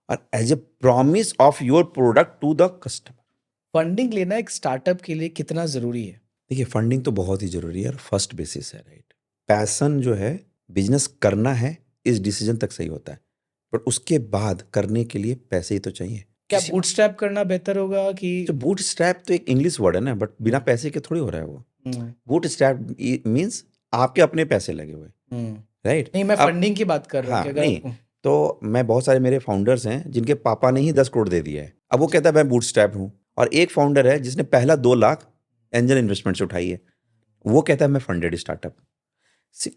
or as a promise of your product to the customer. Funding लेना एक startup के लिए कितना ज़रूरी है? देखिए, funding तो बहुत ही जरूरी है और फर्स्ट बेसिस है, राइट? पैशन जो है, बिजनेस करना है, इस डिसीजन तक सही होता है, पर उसके बाद करने के लिए पैसे ही तो चाहिए. क्या बूटस्ट्रैप करना बेहतर होगा कि जो बूट स्ट्रैप तो एक इंग्लिश वर्ड है ना, बट बिना पैसे के थोड़ी हो रहा है वो. बूट स्ट्रैप मीन्स आपके अपने पैसे लगे हुए, राइट? नहीं, मैं फंडिंग की बात कर रहा हूँ हाँ, कि नहीं, तो मैं बहुत सारे मेरे फाउंडर्स हैं जिनके पापा ने ही 10 करोड़ दे दिया है. अब वो कहता है मैं बूट स्ट्रैप हूँ, और एक फाउंडर है जिसने पहला 2 लाख एंजल इन्वेस्टमेंट से उठाई है, वो कहता है मैं फंडेड स्टार्टअप.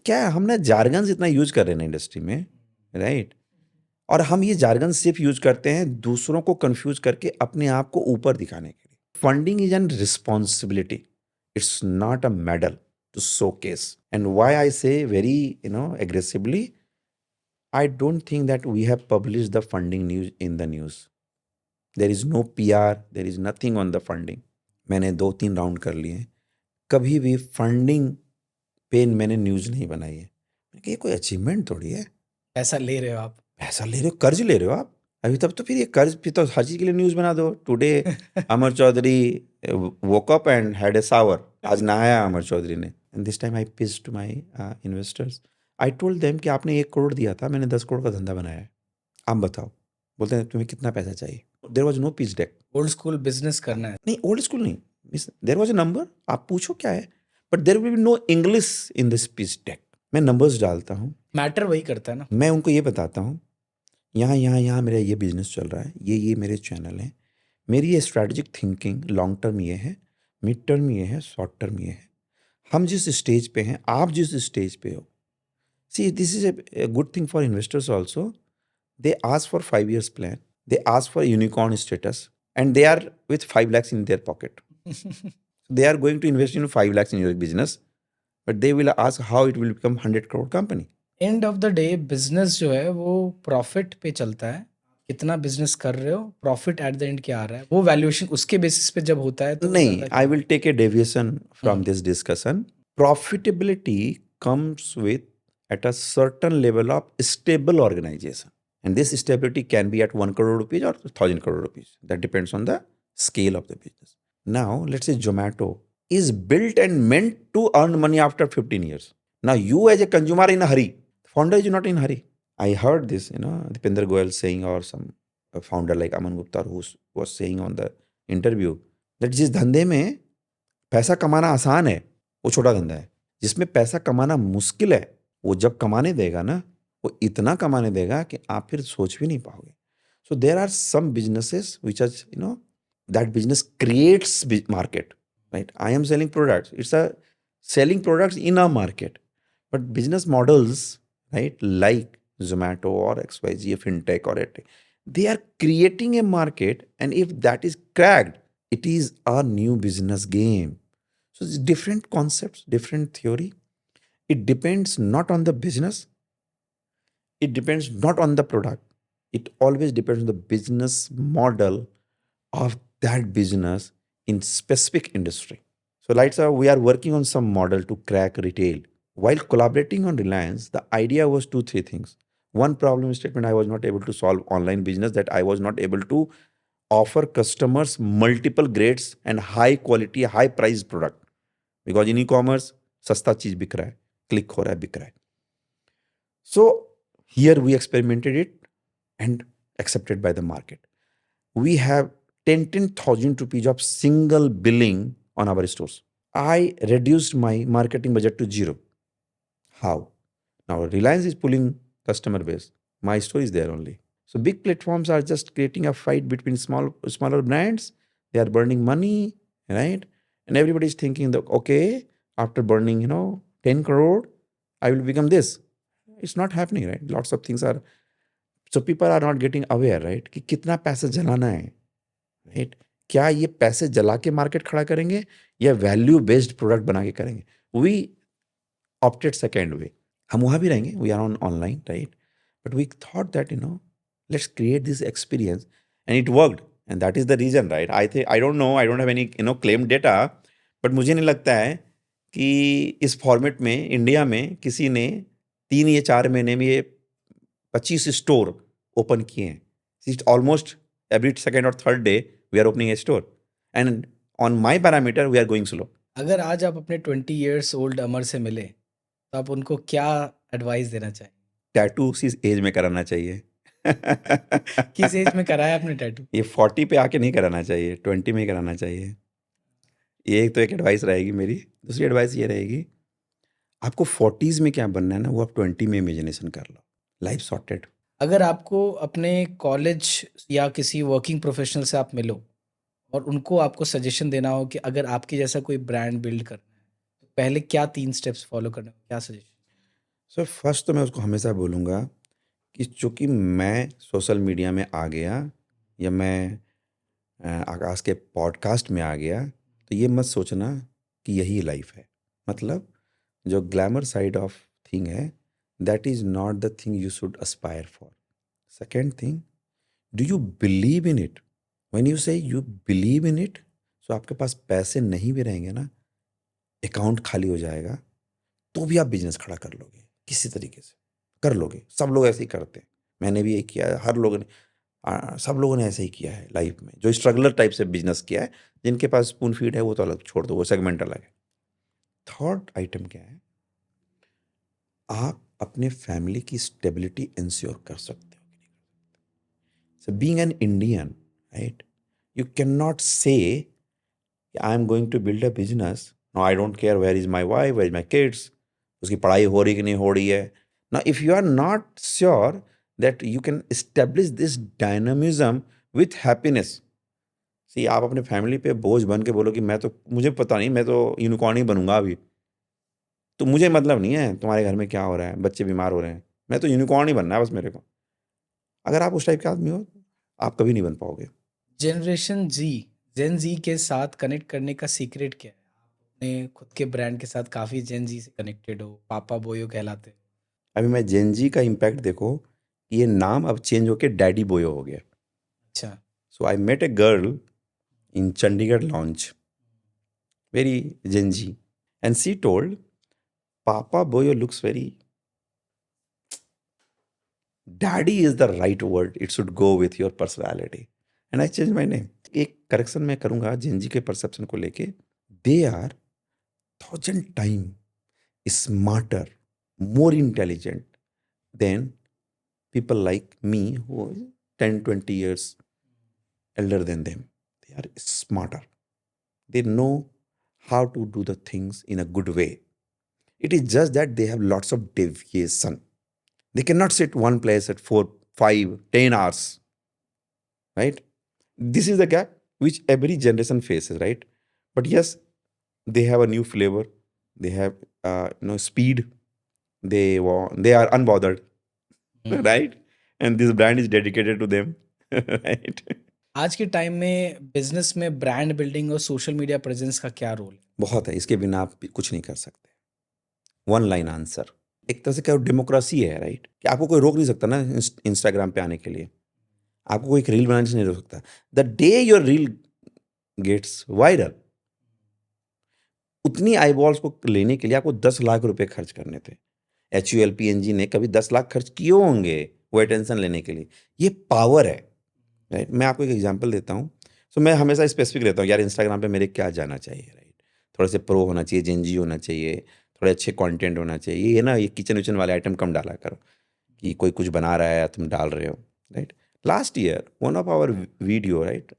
क्या है, हम ना जार्गन्स इतना यूज कर रहे हैं इंडस्ट्री में, राइट? और हम ये जार्गन सिर्फ यूज करते हैं दूसरों को कंफ्यूज करके अपने आप को ऊपर दिखाने के लिए. Funding is an responsibility, it's not a medal to showcase. And why I say very aggressively, I don't think that we have published the funding news in the news. There is no PR, there is nothing on the funding. मैंने 2-3 round कर लिए हैं, कभी भी funding पे मैंने news नहीं बनाई है. ये कोई अचीवमेंट थोड़ी है. पैसा ले रहे हो आप, पैसा ले रहे हो, कर्ज ले रहे हो आप अभी, तब तो फिर ये कर्ज फिर तो हर चीज़ के लिए न्यूज़ बना दो. Today Amar Chaudhary woke up and had a shower. आज नहाया अमर चौधरी ने. And this time I pitched to my investors. I told them कि आपने 1 करोड़ दिया था, मैंने 10 करोड़ का धंधा बनाया है, आप बताओ. बोलते हैं तुम्हें कितना पैसा चाहिए. There was no pitch deck. Old school business करना है. नहीं, ओल्ड स्कूल नहीं, देयर वाज अ नंबर, आप पूछो क्या है, but there will be no English in this pitch deck. मैं नंबर्स डालता हूँ, मैटर वही करता है ना. मैं उनको ये बताता हूँ यहाँ मेरा ये बिजनेस चल रहा है, ये मेरे चैनल हैं, मेरी ये स्ट्रैटेजिक थिंकिंग लॉन्ग टर्म ये है, मिड टर्म ये है, शॉर्ट टर्म ये है, हम जिस स्टेज पे हैं, आप जिस स्टेज पे हो. See, this is a good thing for investors also. They ask for 5 years plan. They ask for unicorn status, and they are with 5 lakhs in their pocket. They are going to invest 5 lakhs in your business, but they will ask how it will become 100 crore company. End of the day business जो है वो profit पे चलता है. कितना business कर रहे हो, प्रॉफिट एट द एंड क्या आ रहा है, वो वैल्यूएशन उसके बेसिस पे जब होता है तो नहीं, I will take a deviation from this discussion. Profitability comes with at a certain level of stable organization, and this stability can be at 1 crore rupees or 1,000 crore rupees. That depends on the scale of the business. Now, let's say Zomato is built and meant to earn money after 15 years. Now, you as a consumer are in a hurry. Founder is not in a hurry. I heard this, Dipender Goyal saying, or some founder like Aman Gupta who was saying on the interview that जिस धंधे में पैसा कमाना आसान है वो छोटा धंधा है, जिसमें पैसा कमाना मुश्किल है वो जब कमाने देगा ना, वो इतना कमाने देगा कि आप फिर सोच भी नहीं पाओगे. So there are some businesses which are that business creates market, right? I am selling products, it's a selling products in a market, but business models, right, like Zomato or XYZ fintech or EdTech, they are creating a market, and if that is cracked, it is a new business game. So it's different concepts, different theory. It depends not on the business, it depends not on the product, it always depends on the business model of that business in specific industry. So lights are, we are working on some model to crack retail. While collaborating on Reliance, the idea was two, three things. One problem statement I was not able to solve online business, that I was not able to offer customers multiple grades and high quality, high price product. Because in e-commerce, सस्ता चीज बिक रहा है, click हो रहा है, बिक रहा है. So here we experimented it and accepted by the market. We have 10,000 rupees of single billing on our stores. I reduced my marketing budget to zero. How? Now Reliance is pulling customer base. My store is there only. So big platforms are just creating a fight between smaller brands. They are burning money, right? And everybody is thinking that, okay, after burning, 10 crore, I will become this. It's not happening, right? Lots of things are. So people are not getting aware, right? कि कितना पैसा जलाना है, right? क्या ये पैसे जला के मार्केट खड़ा करेंगे या वैल्यू बेस्ड प्रोडक्ट बना के करेंगे? We opted second way. हम वहाँ भी रहेंगे, we are on online, right? But we thought that, let's create this experience, and it worked. And that is the reason, right? I don't know, I don't have any, claim data, but मुझे नहीं लगता है कि इस format में India में किसी ने 3 या 4 महीने में ये 25 स्टोर ओपन किए हैं. ऑलमोस्ट एवरी सेकेंड और third day we are opening a store, and on my parameter we are going slow. अगर आज आप अपने 20 years old अमर से मिले तो आप उनको क्या एडवाइस देना चाहेंगे? टैटू उसी एज में कराना चाहिए. किस एज में कराया आपने टैटू? ये 40 पे आके नहीं कराना चाहिए, 20 में ही कराना चाहिए. ये तो एक एडवाइस रहेगी मेरी. दूसरी एडवाइस ये रहेगी, आपको 40s में क्या बनना है ना, वो आप 20 में इमेजिनेशन कर लो. Life sorted. अगर आपको अपने कॉलेज या किसी वर्किंग प्रोफेशनल से आप मिलो और उनको आपको सजेशन देना हो कि अगर आपके जैसा कोई ब्रांड बिल्ड करना है तो पहले क्या 3 स्टेप्स फॉलो करने हो, क्या सजेशन? सो फर्स्ट तो मैं उसको हमेशा बोलूँगा कि चूँकि मैं सोशल मीडिया में आ गया या मैं आकाश के पॉडकास्ट में आ गया, तो ये मत सोचना कि यही लाइफ है. मतलब जो ग्लैमर साइड ऑफ थिंग है, that is not the thing you should Aspire for. Second thing, do you believe in it? When you से यू बिलीव इन इट, सो आपके पास पैसे नहीं भी रहेंगे ना, अकाउंट खाली हो जाएगा, तो भी आप बिजनेस खड़ा कर लोगे. किसी तरीके से कर लोगे. सब लोग ऐसे ही करते हैं. मैंने भी यही किया है. हर लोगों ने सब लोगों ने ऐसे ही किया है लाइफ में. जो स्ट्रगलर टाइप से बिजनेस किया है, जिनके पास स्पून फीड है वो तो अलग छोड़ दो, वो सेगमेंट अलग है. थर्ड आइटम क्या है, आप अपने फैमिली की स्टेबिलिटी इंश्योर कर सकते हो. So being an Indian, right, you can not say I am going to build a business, no I don't care where is my wife, where is my kids, उसकी पढ़ाई हो रही कि नहीं हो रही है. ना if you are not sure that you can establish this dynamism with happiness. See, आप अपने फैमिली पे बोझ बन के बोलो कि मुझे पता नहीं, मैं तो यूनिकॉर्न ही बनूंगा अभी, तो मुझे मतलब नहीं है तुम्हारे घर में क्या हो रहा है, बच्चे बीमार हो रहे हैं, मैं तो यूनिकॉर्न ही बनना है बस मेरे को. अगर आप उस टाइप के आदमी हो, आप कभी नहीं बन पाओगे. जनरेशन जेन जी के साथ कनेक्ट करने का सीक्रेट क्या है? अपने खुद के ब्रांड के साथ काफ़ी जेन जी से कनेक्टेड हो, पापा बोयो कहलाते हैं. अभी मैं जेन जी का इम्पैक्ट देखो, ये नाम अब चेंज होके डैडी बोयो हो गया. अच्छा. So I met a girl in Chandigarh launch, very Gen Z, and she told, Papa Boyo looks very, daddy is the right word, it should go with your personality, and I changed my name. एक correction मैं करूँगा Gen Z के perception को लेके. They are 1000 times smarter, more intelligent than people like me who is 10-20 years elder than them. They are smarter. They know how to do the things in a good way. It is just that they have lots of deviation. They cannot sit one place at 4, 5, 10 hours. Right? This is the gap which every generation faces, right? But yes, they have a new flavor. They have speed. They are unbothered. Right? And this brand is dedicated to them. Right? आज के time में business में brand building और social media presence का क्या role है? बहुत है. इसके बिना आप कुछ नहीं कर सकते. One line answer. एक तरह से क्या डेमोक्रेसी है, राइट, कि आपको कोई रोक नहीं सकता ना इंस्टाग्राम पे आने के लिए. आपको कोई एक रील बनाने से नहीं रोक सकता. The day your reel gets viral, उतनी आई बॉल्स को लेने के लिए आपको 10 लाख रुपए खर्च करने थे। HULPNG ने कभी 10 लाख खर्च किए होंगे वो अटेंशन लेने के लिए। ये पावर है, राइट? मैं आपको एक एग्जांपल देता हूँ। सो मैं हमेशा स्पेसिफिक रहता हूँ, यार इंस्टाग्राम पे मेरे क्या जाना चाहिए, राइट? थोड़े से प्रो होना चाहिए, जेनजी होना चाहिए, थोड़े अच्छे कंटेंट होना चाहिए। ये ना, ये किचन विचन वाले आइटम कम डाला करो कि कोई कुछ बना रहा है या तुम डाल रहे हो, right? Last year one of our video, right,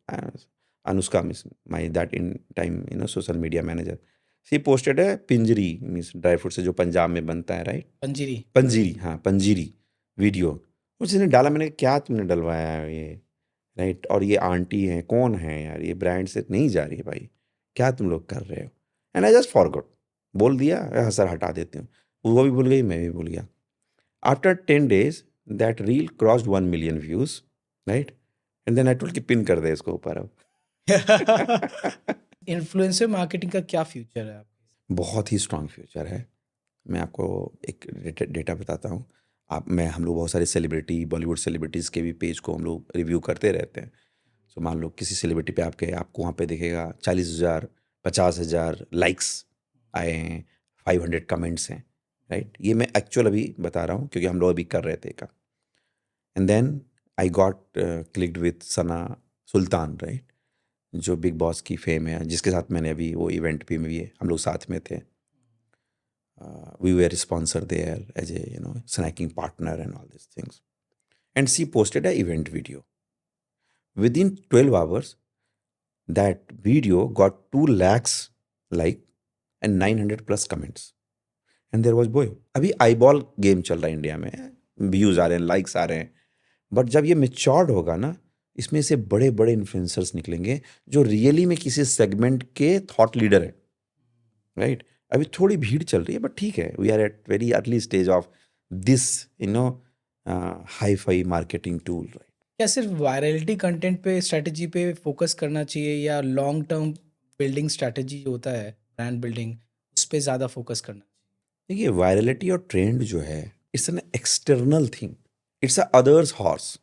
Anushka miss my that in time social media manager, she posted है पिंजरी मीन्स ड्राई फ्रूट से जो पंजाब में बनता है, राइट? पंजीरी। पंजीरी, हाँ पंजीरी वीडियो। उसने डाला, मैंने कहा, क्या तुमने डलवाया है ये, राइट? और ये आंटी हैं, कौन है यार, ये ब्रांड से नहीं जा रही है भाई, क्या तुम लोग कर रहे हो? एंड आई जस्ट फॉरगॉट, बोल दिया, हाँ सर हटा देती हूँ। वो भी भूल गई, मैं भी भूल गया। After 10 days that reel crossed 1 million views, right? And then I told कि पिन कर दे इसको ऊपर अब। इन्फ्लुएंसर मार्केटिंग का क्या फ्यूचर है? बहुत ही स्ट्रांग फ्यूचर है। मैं आपको एक डेटा बताता हूँ। हम लोग बहुत सारे सेलिब्रिटी, बॉलीवुड सेलिब्रिटीज़ के भी पेज को हम लोग रिव्यू करते रहते हैं। सो मान लो किसी सेलिब्रिटी पे आपको वहाँ पे दिखेगा 40,000 50,000 लाइक्स आए हैं, 500 कमेंट्स हैं, राइट? ये मैं एक्चुअल अभी बता रहा हूँ क्योंकि हम लोग अभी कर रहे थे का। And then I got clicked with Sana Sultan, right, जो बिग बॉस की फेम है, जिसके साथ मैंने अभी वो इवेंट भी में भी हम लोग साथ में थे। We were sponsored there as a snacking partner and all these things. And she posted an event video. Within 12 hours, that video got 2 lakhs like and 900 plus comments. And there was boy. अभी eyeball game चल रहा है India में, views आ रहे हैं, likes आ रहे हैं, but जब ये मेच्योर्ड होगा ना, इसमें से बड़े बड़े इन्फ्लुएंसर्स निकलेंगे जो रियली में किसी सेगमेंट के थॉट लीडर है, राइट? अभी थोड़ी भीड़ चल रही है, बट ठीक है, we are at very early stage of this hi fi marketing tool, right? क्या सिर्फ वायरलिटी कंटेंट पे स्ट्रेटजी पे फोकस करना चाहिए या लॉन्ग टर्म बिल्डिंग स्ट्रेटजी जो होता है, ब्रांड बिल्डिंग, उस पे ज़्यादा फोकस करना चाहिए? देखिए, वायरलिटी और ट्रेंड जो है, it's an external thing, it's a others horse.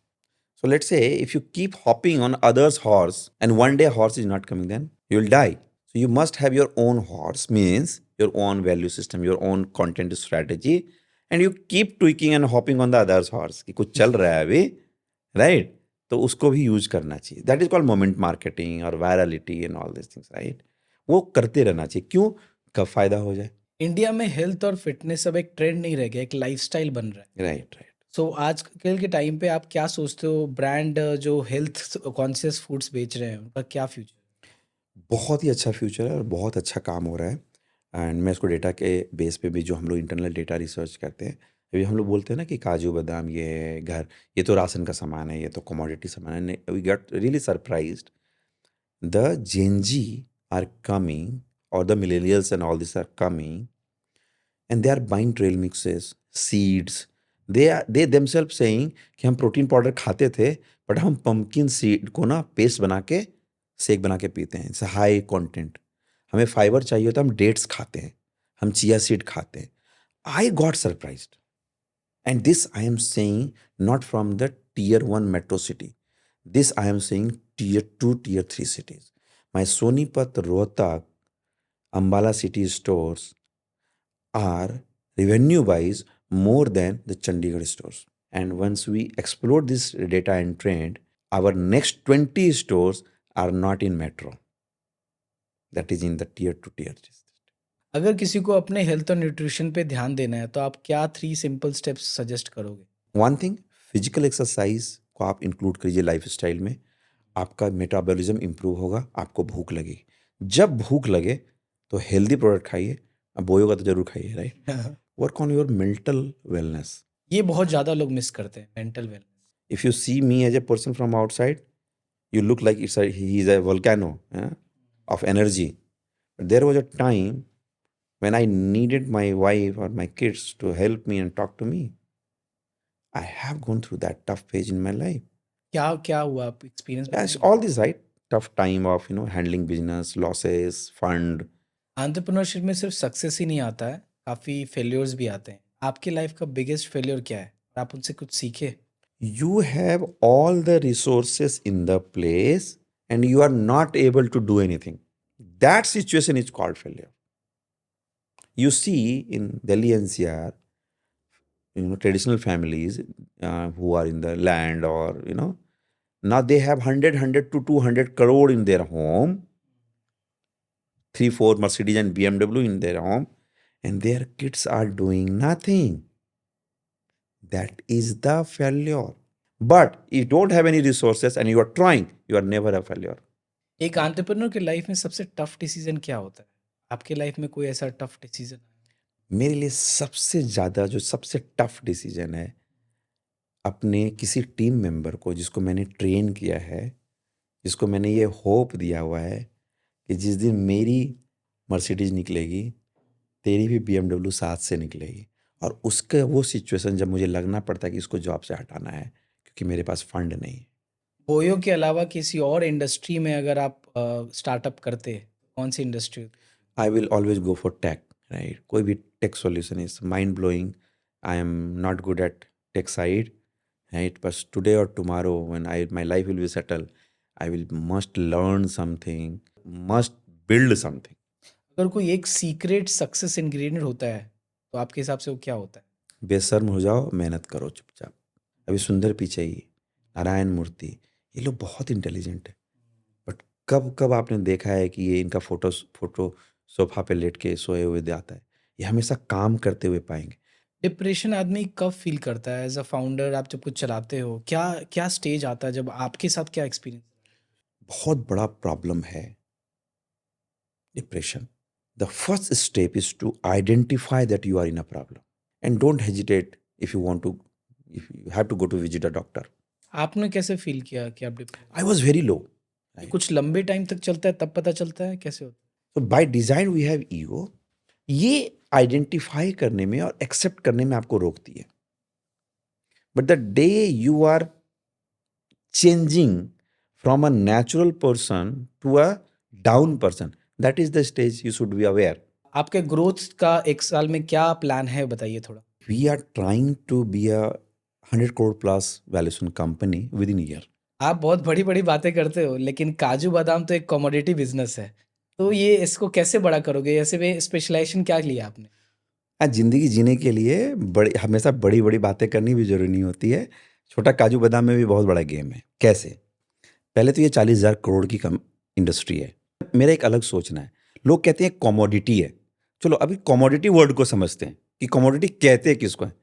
So let's say if you keep hopping on others' horse and one day horse is not coming, then you'll die. So you must have your own horse, means your own value system, your own content strategy, and you keep tweaking and hopping on the others' horse. कि कुछ चल रहा है अभी, right? तो उसको भी use करना चाहिए. That is called moment marketing or virality and all these things, right? वो करते रहना चाहिए. क्यों? कब फायदा हो जाए. इंडिया में हेल्थ और फिटनेस अब एक ट्रेंड नहीं रह गया, एक लाइफस्टाइल बन रहा है। Right, right. सो आजकल के टाइम पे आप क्या सोचते हो, ब्रांड जो हेल्थ कॉन्शियस फूड्स बेच रहे हैं उनका क्या फ्यूचर? बहुत ही अच्छा फ्यूचर है और बहुत अच्छा काम हो रहा है. एंड मैं इसको डेटा के बेस पे भी, जो हम लोग इंटरनल डेटा रिसर्च करते हैं, अभी हम लोग बोलते हैं ना कि काजू बादाम, ये घर, ये तो राशन का सामान है, ये तो कमोडिटी सामान है. We get really surprised. The Gen Z are coming और the millennials and all this are coming and they are buying trail mixes, seeds. They themselves saying कि हम प्रोटीन पाउडर खाते थे, बट हम पम्पकिन सीड को ना पेस्ट बना के शेक बना के पीते हैं. It's high content. हमें फाइबर चाहिए होता है, हम डेट्स खाते हैं, हम चिया सीड खाते हैं. I got surprised. And this I am saying not from the tier 1 metro city. This I am saying tier 2, tier 3 cities. My Sonipat, Rohtak, Ambala city stores are revenue wise more than the Chandigarh stores. And once we explore this data and trend, our next 20 stores are not in metro. That is in the tier 2, tier 3. अगर किसी को अपने health और nutrition पे ध्यान देना है तो आप क्या 3 सिंपल स्टेप्स सजेस्ट करोगे? वन थिंग, फिजिकल एक्सरसाइज को आप इंक्लूड कीजिए लाइफ स्टाइल में. आपका मेटाबॉलिज्म इंप्रूव होगा, आपको भूख लगेगी. जब भूख लगे तो हेल्दी प्रोडक्ट खाइए. अब बोयो का तो जरूर खाइए, right? Work on your mental wellness. ये बहुत ज़्यादा लोग मिस करते हैं, mental wellness. If you see me as a person from outside, you look like he is a volcano of energy. But there was a time when I needed my wife or my kids to help me and talk to me. I have gone through that tough phase in my life. क्या क्या हुआ, आप experience Yes, all this, right? Tough time of handling business, losses, fund. Entrepreneurship में सिर्फ success ही नहीं आता है, काफ़ी फेलियर्स भी आते हैं. आपके लाइफ का बिगेस्ट फेलियर क्या है, आप उनसे कुछ सीखे? You have all the resources in the place and you are not able to do anything. That situation is called failure. You see in Delhi NCR, traditional families who are in the land, or now they have 100 to 200 crore in their home, 3 4 Mercedes and BMW in their home, and their kids are doing nothing. That is the failure. But if you don't have any resources and you are trying, you are never a failure. एक entrepreneur के life में सबसे tough decision क्या होता है? आपके life में कोई ऐसा टफ डिसीजन? मेरे लिए सबसे ज़्यादा जो सबसे टफ डिसीजन है, अपने किसी टीम मेंबर को जिसको मैंने ट्रेन किया है, जिसको मैंने ये होप दिया हुआ है कि जिस दिन मेरी मर्सिडीज निकलेगी, तेरी भी BMW साथ से निकलेगी, और उसका वो सिचुएशन जब मुझे लगना पड़ता है कि इसको जॉब से हटाना है क्योंकि मेरे पास फंड नहीं है। बोयो के अलावा किसी और इंडस्ट्री में अगर आप स्टार्टअप करते, कौन सी industry? I will always go for tech, right? कोई भी tech solution is mind blowing. I am not good at tech side, right? बस टुडे और tomorrow when my life will be settle, I will must learn something, must build something. अगर कोई एक secret success ingredient होता है तो आपके हिसाब से वो क्या होता है? बेशर्म हो जाओ, मेहनत करो चुपचाप. अभी सुंदर पिचई, नारायण मूर्ति, ये लोग बहुत इंटेलिजेंट है, बट कब कब आपने देखा है कि ये इनका फोटो सोफा पे लेट के सोए हुए आता है? ये हमेशा काम करते हुए पाएंगे. डिप्रेशन आदमी कब फील करता है? एज अ फाउंडर आप जब कुछ चलाते हो, क्या क्या स्टेज आता है? जब आपके साथ क्या एक्सपीरियंस? बहुत बड़ा प्रॉब्लम है depression. The first step is to identify that you are in a problem and don't hesitate if you have to go to visit a doctor. आपने कैसे फील किया कि आप आई वॉज वेरी लो. कुछ लंबे टाइम तक चलता है तब पता चलता है, कैसे होता तो by design we have ego. ये आइडेंटिफाई करने में और एक्सेप्ट करने में आपको रोकती है. But the day you are changing from a natural person to a down person, that is the stage you should be aware. है? आपके ग्रोथ का एक साल में क्या प्लान है, बताइए थोड़ा. We are trying to be a 100 crore plus valuation company within a year. आप बहुत बड़ी बड़ी बातें करते हो, लेकिन काजू बादाम तो एक कमोडिटी बिजनेस है, तो ये इसको कैसे बड़ा करोगे? ऐसे में स्पेशलाइजेशन क्या लिया आपने? जिंदगी जीने के लिए हमेशा बड़ी बड़ी बातें करनी भी जरूरी नहीं होती है. छोटा काजू बादाम में भी बहुत बड़ा गेम है. कैसे? पहले तो ये 40,000 करोड़ की इंडस्ट्री है. मेरा एक अलग सोचना है. लोग कहते हैं कमोडिटी है. चलो अभी कमोडिटी वर्ड को समझते हैं कि कमोडिटी कहते हैं किसको है.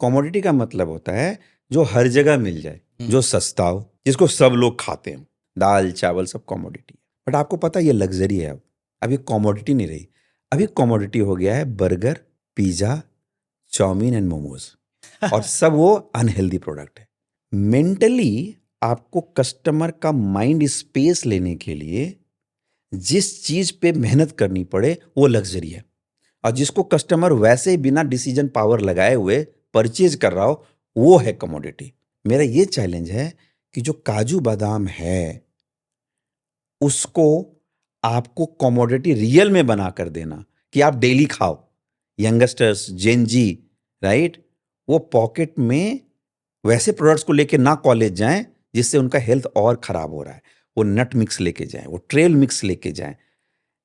कमोडिटी का मतलब होता है जो हर जगह मिल जाए, जो सस्ता हो, जिसको सब लोग खाते हैं. दाल चावल सब कमोडिटी. बट आपको पता है ये लग्जरी है. अब ये कमोडिटी नहीं रही. अभी कमोडिटी हो गया है burger, pizza, chow mein and momos, और सब वो अनहेल्दी प्रोडक्ट है. मेंटली आपको कस्टमर का माइंड स्पेस लेने के लिए जिस चीज पे मेहनत करनी पड़े वो लग्जरी है, और जिसको कस्टमर वैसे ही बिना डिसीजन पावर लगाए हुए परचेज कर रहा हो वो है कमोडिटी. मेरा ये चैलेंज है कि जो काजू बादाम है उसको आपको कमोडिटी रियल में बना कर देना कि आप डेली खाओ. यंगस्टर्स, जेनजी, राइट, वो पॉकेट में वैसे प्रोडक्ट्स को लेके ना कॉलेज जाएं जिससे उनका हेल्थ और खराब हो रहा है. वो नट मिक्स लेके जाएं, वो ट्रेल मिक्स लेके जाएं.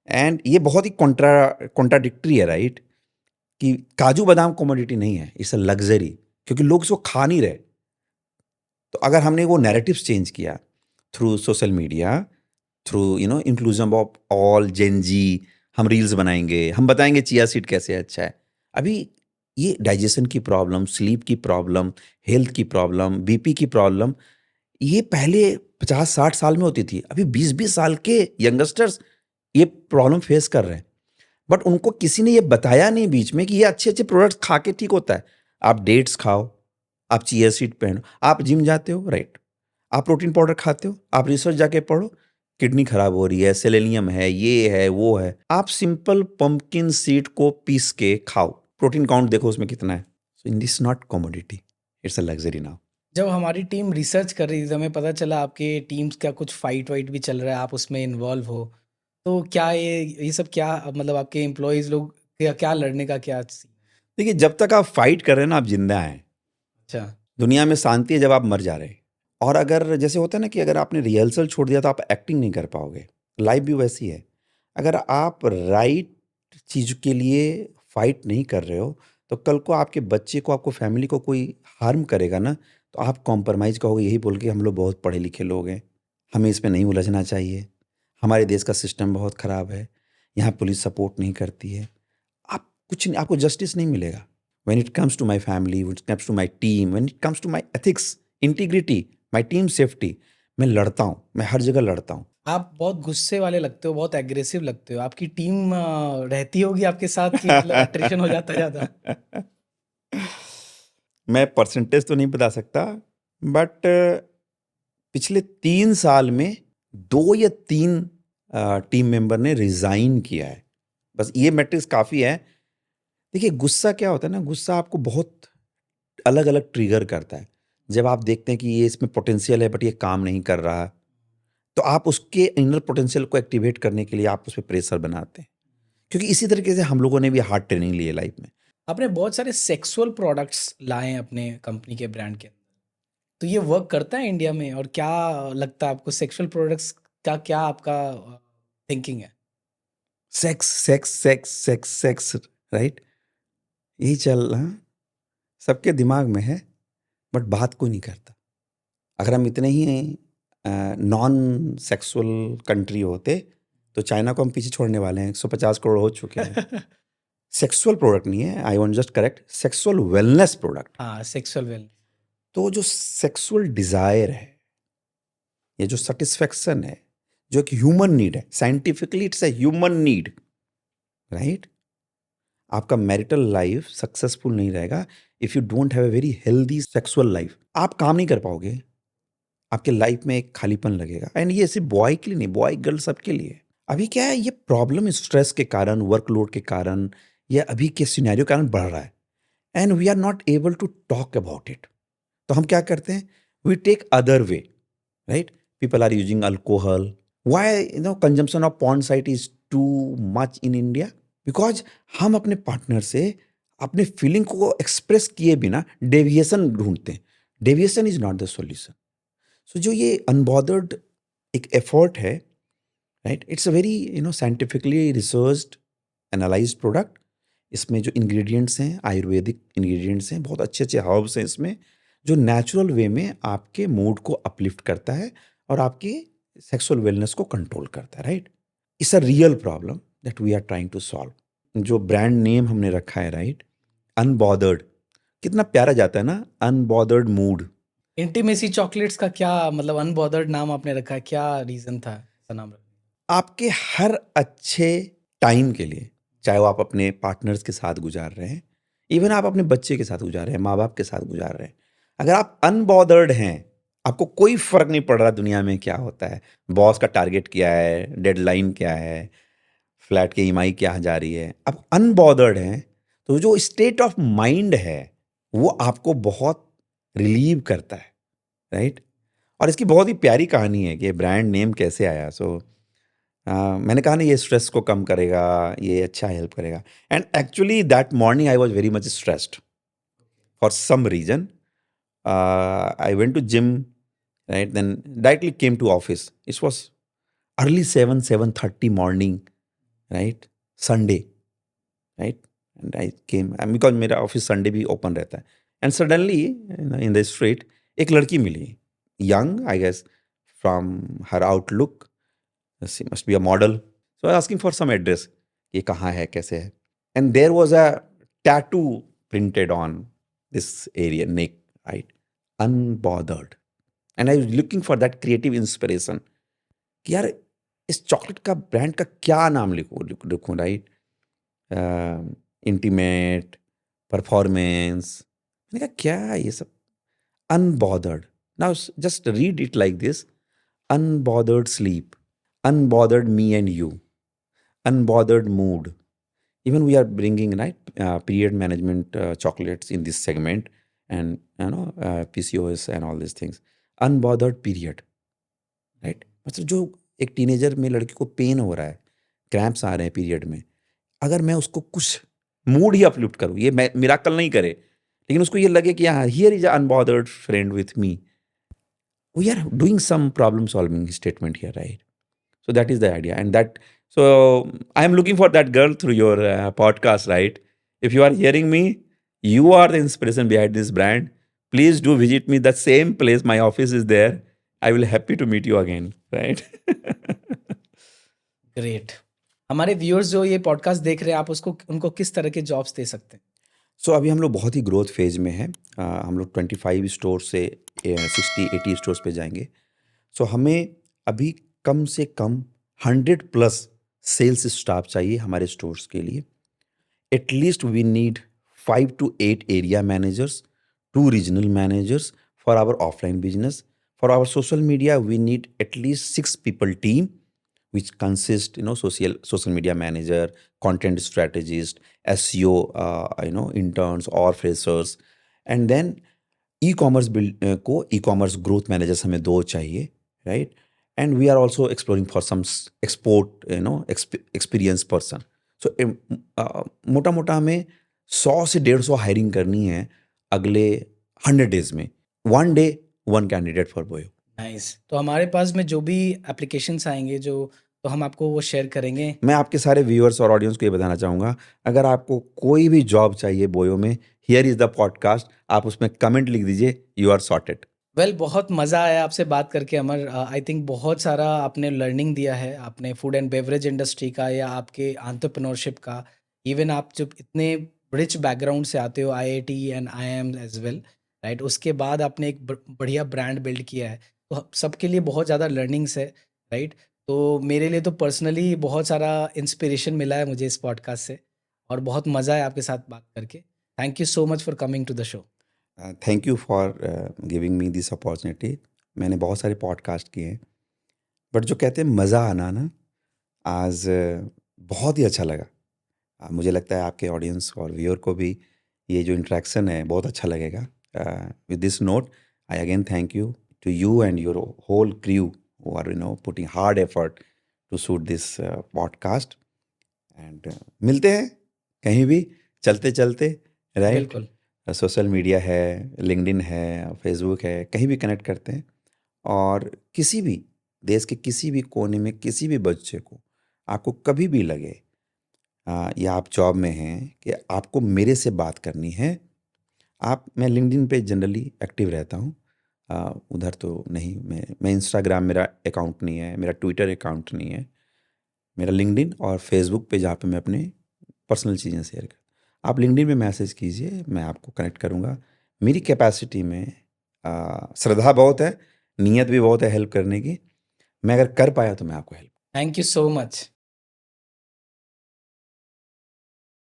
एंड ये बहुत ही कॉन्ट्राडिक्टरी है, राइट, कि काजू बादाम कमोडिटी नहीं है, इट्स अ लग्जरी, क्योंकि लोग इसको खा नहीं रहे. तो अगर हमने वो नैरेटिव्स चेंज किया through social media, through inclusion of all Gen Z, हम रील्स बनाएंगे, हम बताएंगे चिया सीड कैसे अच्छा है. अभी ये डाइजेशन की प्रॉब्लम, स्लीप की प्रॉब्लम, हेल्थ की प्रॉब्लम, बीपी की प्रॉब्लम, ये पहले 50-60 साल में होती थी. अभी 20-20 साल के यंगस्टर्स ये प्रॉब्लम फेस कर रहे हैं. बट उनको किसी ने ये बताया नहीं बीच में कि ये अच्छे अच्छे प्रोडक्ट्स खा के ठीक होता है. आप डेट्स खाओ, आप चिया सीड पहनो, आप जिम जाते हो, राइट, आप प्रोटीन पाउडर खाते हो, आप रिसर्च जाके पढ़ो, किडनी खराब हो रही है, सेलेनियम है, ये है, वो है. आप सिंपल पंपकिन सीड को पीस के खाओ, प्रोटीन काउंट देखो उसमें कितना है. So in this not commodity, it's a luxury now. जब हमारी टीम रिसर्च कर रही थी तो हमें पता चला आपके टीम्स का कुछ फाइट वाइट भी चल रहा है, आप उसमें इन्वॉल्व हो, तो क्या ये सब क्या, मतलब आपके एम्प्लॉयज़ लोग क्या लड़ने का क्या? देखिए, जब तक आप फाइट कर रहे हैं ना, आप जिंदा हैं. अच्छा. दुनिया में शांति है जब आप मर जा रहे हैं. और अगर जैसे होता है ना कि अगर आपने रिहर्सल छोड़ दिया तो आप एक्टिंग नहीं कर पाओगे. लाइफ भी वैसी है. अगर आप राइट चीज़ के लिए फाइट नहीं कर रहे हो तो कल को आपके बच्चे को, आपको फैमिली को कोई हार्म करेगा ना, तो आप कॉम्प्रोमाइज़ कहोगे यही बोल के हम लोग बहुत पढ़े लिखे लोग हैं, हमें इसमें नहीं उलझना चाहिए, हमारे देश का सिस्टम बहुत ख़राब है, यहाँ पुलिस सपोर्ट नहीं करती है। आप कुछ नहीं, आपको जस्टिस नहीं मिलेगा। When it comes to my family, when it comes to my team, when it comes to my ethics, integrity, my team safety, मैं लड़ता हूँ, मैं हर जगह लड़ता हूँ। आप बहुत गुस्से वाले लगते हो, बहुत एग्रेसिव लगते हो। आपकी टीम रहती होगी आपके साथ कि मतलब अट्रिशन हो जाता है ज़्यादा? मैं परसेंटेज तो नहीं बता सकता, बट पिछले 3 साल में 2 या 3 टीम मेंबर ने रिज़ाइन किया है। बस ये मैट्रिक्स काफ़ी है। देखिए गुस्सा क्या होता है ना, गुस्सा आपको बहुत अलग-अलग ट्रिगर करता है। जब आप देखते हैं कि ये इसमें पोटेंशियल है बट ये काम नहीं कर रहा, तो आप उसके इनर पोटेंशियल को एक्टिवेट करने के लिए आप उस पे प्रेशर बनाते हैं। क्योंकि इसी तरीके से हम लोगों ने भी हार्ड ट्रेनिंग ली है लाइफ में। आपने बहुत सारे सेक्सुअल प्रोडक्ट्स लाए हैं अपने कंपनी के ब्रांड के अंदर, तो ये वर्क करता है इंडिया में? और क्या लगता है आपको, सेक्सुअल प्रोडक्ट्स का क्या आपका थिंकिंग है? Sex, sex, sex, sex, sex, right? यही चल रहा सबके दिमाग में है, बट बात कोई नहीं करता। अगर हम इतने ही नॉन सेक्सुअल कंट्री होते तो चाइना को हम पीछे छोड़ने वाले हैं। 150 करोड़ हो चुके हैं। सेक्सुअल प्रोडक्ट नहीं है, I want just correct, sexual wellness product. हाँ, सेक्सुअल वेल। तो जो सेक्सुअल डिजायर है, ये जो सेटिस्फेक्शन है, जो एक ह्यूमन नीड है, scientifically it's a human need, right? आपका मैरिटल लाइफ सक्सेसफुल नहीं रहेगा if you don't have a very healthy sexual life. आप काम नहीं कर पाओगे, आपके लाइफ में एक खालीपन लगेगा। एंड ये सिर्फ बॉय के लिए नहीं, बॉय गर्ल सबके लिए। अभी क्या है, ये प्रॉब्लम स्ट्रेस के कारण, वर्कलोड के कारण या अभी के सिनेरियो के कारण बढ़ रहा है, and we are not able to talk about it. तो हम क्या करते हैं, we take other way, right? People are using alcohol. Why consumption of porn site is too much in India? Because हम अपने पार्टनर से अपने फीलिंग को एक्सप्रेस किए बिना डेविएशन ढूंढते हैं। Deviation is not the solution. So जो ये अनबॉदर्ड एक एफर्ट है, right, it's a very scientifically researched analysed product. इसमें जो इंग्रेडिएंट्स हैं आयुर्वेदिक इंग्रेडिएंट्स हैं, बहुत अच्छे अच्छे हर्ब्स हैं इसमें, जो नेचुरल वे में आपके मूड को अपलिफ्ट करता है और आपकी सेक्सुअल वेलनेस को कंट्रोल करता है, right? It's a real problem that we are trying to solve. जो ब्रांड नेम हमने रखा है, राइट, अनबॉदर्ड, कितना प्यारा जाता है ना, अनबॉदर्ड मूड। इंटीमेसी चॉकलेट्स का क्या मतलब अनबॉदर्ड नाम आपने रखा है? क्या रीजन था ऐसा नाम रखने का? आपके हर अच्छे टाइम के लिए, चाहे वो आप अपने पार्टनर्स के साथ गुजार रहे हैं, इवन आप अपने बच्चे के साथ गुजार रहे हैं, माँ बाप के साथ गुजार रहे हैं, अगर आप अनबॉदर्ड हैं, आपको कोई फर्क नहीं पड़ रहा दुनिया में क्या होता है, बॉस का टारगेट क्या है, डेडलाइन क्या है, फ्लैट की ईएमआई क्या जा रही है, आप अनबॉदर्ड हैं, तो जो स्टेट ऑफ माइंड है वो आपको बहुत रिलीव करता है, राइट? और इसकी बहुत ही प्यारी कहानी है कि ब्रांड नेम कैसे आया। मैंने कहा ना ये स्ट्रेस को कम करेगा, ये अच्छा हेल्प करेगा। And actually that morning I was very much stressed for some reason. I went to gym, right, then directly came to office. It was early 7:30 morning, right, Sunday, right, and I came because मेरा office Sunday भी open रहता है। And suddenly in the street एक लड़की मिली, young, I guess, from her outlook, she must be a model. So I was asking for some address, ये कहाँ है, कैसे है? And there was a tattoo printed on this area, neck, right? Unbothered. And I was looking for that creative inspiration. कि यार इस chocolate का brand का क्या नाम लिखूँ, राइट? इंटीमेट, परफॉर्मेंस, मैंने कहा क्या है ये सब? Unbothered. Now just read it like this: unbothered sleep, unbothered me and you, unbothered mood. Even we are bringing, right, period management chocolates in this segment, and PCOS and all these things. Unbothered period, right? मतलब जो एक teenager में लड़की को pen हो रहा है, cramps आ रहे हैं पीरियड में, अगर मैं उसको कुछ मूड ही अपलिफ्ट करूँ, ये मिराकल नहीं करे, लेकिन उसको ये लगे कि हाँ, here is a Unbothered friend with me, we are doing some problem solving statement here, right? So that is the idea. And that, so I am looking for that girl through your podcast, right? If you are hearing me, you are the inspiration behind this brand. Please do visit me. The same place, my office is there. I will happy to meet you again. Right? Great. हमारे viewers जो ये podcast देख रहे हैं, आप उसको उनको किस तरह के जॉब्स दे सकते हैं? सो अभी हम लोग बहुत ही ग्रोथ फेज में हैं। हम लोग 25 स्टोर से 60-80 स्टोर्स पे जाएंगे। सो हमें अभी कम से कम 100+ सेल्स स्टाफ चाहिए हमारे स्टोर्स के लिए। At least we need 5 to 8 area managers, 2 regional managers for our offline business. For our social media, we need at least 6 people team, which consists, social media manager, content strategist, SEO, interns or freshers, and then e-commerce e-commerce growth managers हमें 2 चाहिए, right? And we are also exploring for some export, experienced person. So मोटा मोटा हमें 100 से 150 hiring करनी है अगले 100 days में। 1 day 1 कैंडिडेट फॉर बोयो। नाइस। तो हमारे पास में जो भी एप्लीकेशंस आएंगे तो हम आपको वो शेयर करेंगे। मैं आपके सारे व्यूअर्स और ऑडियंस को ये बताना चाहूँगा, अगर आपको कोई भी जॉब चाहिए बोयो में, हियर इज़ द पॉडकास्ट। आप उसमें कमेंट लिख दीजिए, यू आर सॉर्टेड। वेल बहुत मज़ा आया आपसे बात करके अमर। आई थिंक बहुत सारा आपने लर्निंग दिया है, आपने फूड एंड बेवरेज इंडस्ट्री का या आपके एंटरप्रेन्योरशिप का। इवन आप जब इतने रिच बैकग्राउंड से आते हो, IIT and IIM as well, right, उसके बाद आपने एक बढ़िया ब्रांड बिल्ड किया है, तो सबके लिए बहुत ज़्यादा लर्निंग्स है, राइट। तो मेरे लिए तो पर्सनली बहुत सारा इंस्पिरेशन मिला है मुझे इस पॉडकास्ट से, और बहुत मज़ा है आपके साथ बात करके। Thank you so much for coming to the show. Thank you for giving me this opportunity. मैंने बहुत सारे पॉडकास्ट किए हैं, बट जो कहते हैं मज़ा आना ना, आज बहुत ही अच्छा लगा। मुझे लगता है आपके ऑडियंस और व्यूअर को भी ये जो इंटरेक्शन है बहुत अच्छा लगेगा। With this note, I again thank you to you and your whole crew who are putting hard effort to shoot this podcast, and मिलते हैं कहीं भी चलते चलते, राइट? बिल्कुल। सोशल मीडिया है, लिंक्डइन है, फेसबुक है, कहीं भी कनेक्ट करते हैं। और किसी भी देश के किसी भी कोने में किसी भी बच्चे को आपको कभी भी लगे या आप जॉब में हैं कि आपको मेरे से बात करनी है, मैं लिंक्डइन पे जनरली एक्टिव रहता हूँ। उधर तो नहीं, मैं इंस्टाग्राम, मेरा अकाउंट नहीं है, मेरा ट्विटर अकाउंट नहीं है, मेरा लिंक्डइन और फेसबुक पे जहाँ पे मैं अपने पर्सनल चीज़ें शेयर कर। आप लिंक्डइन में मैसेज कीजिए, मैं आपको कनेक्ट करूँगा। मेरी कैपेसिटी में श्रद्धा बहुत है, नीयत भी बहुत है हेल्प करने की। मैं अगर कर पाया तो मैं आपको help. Thank you so much.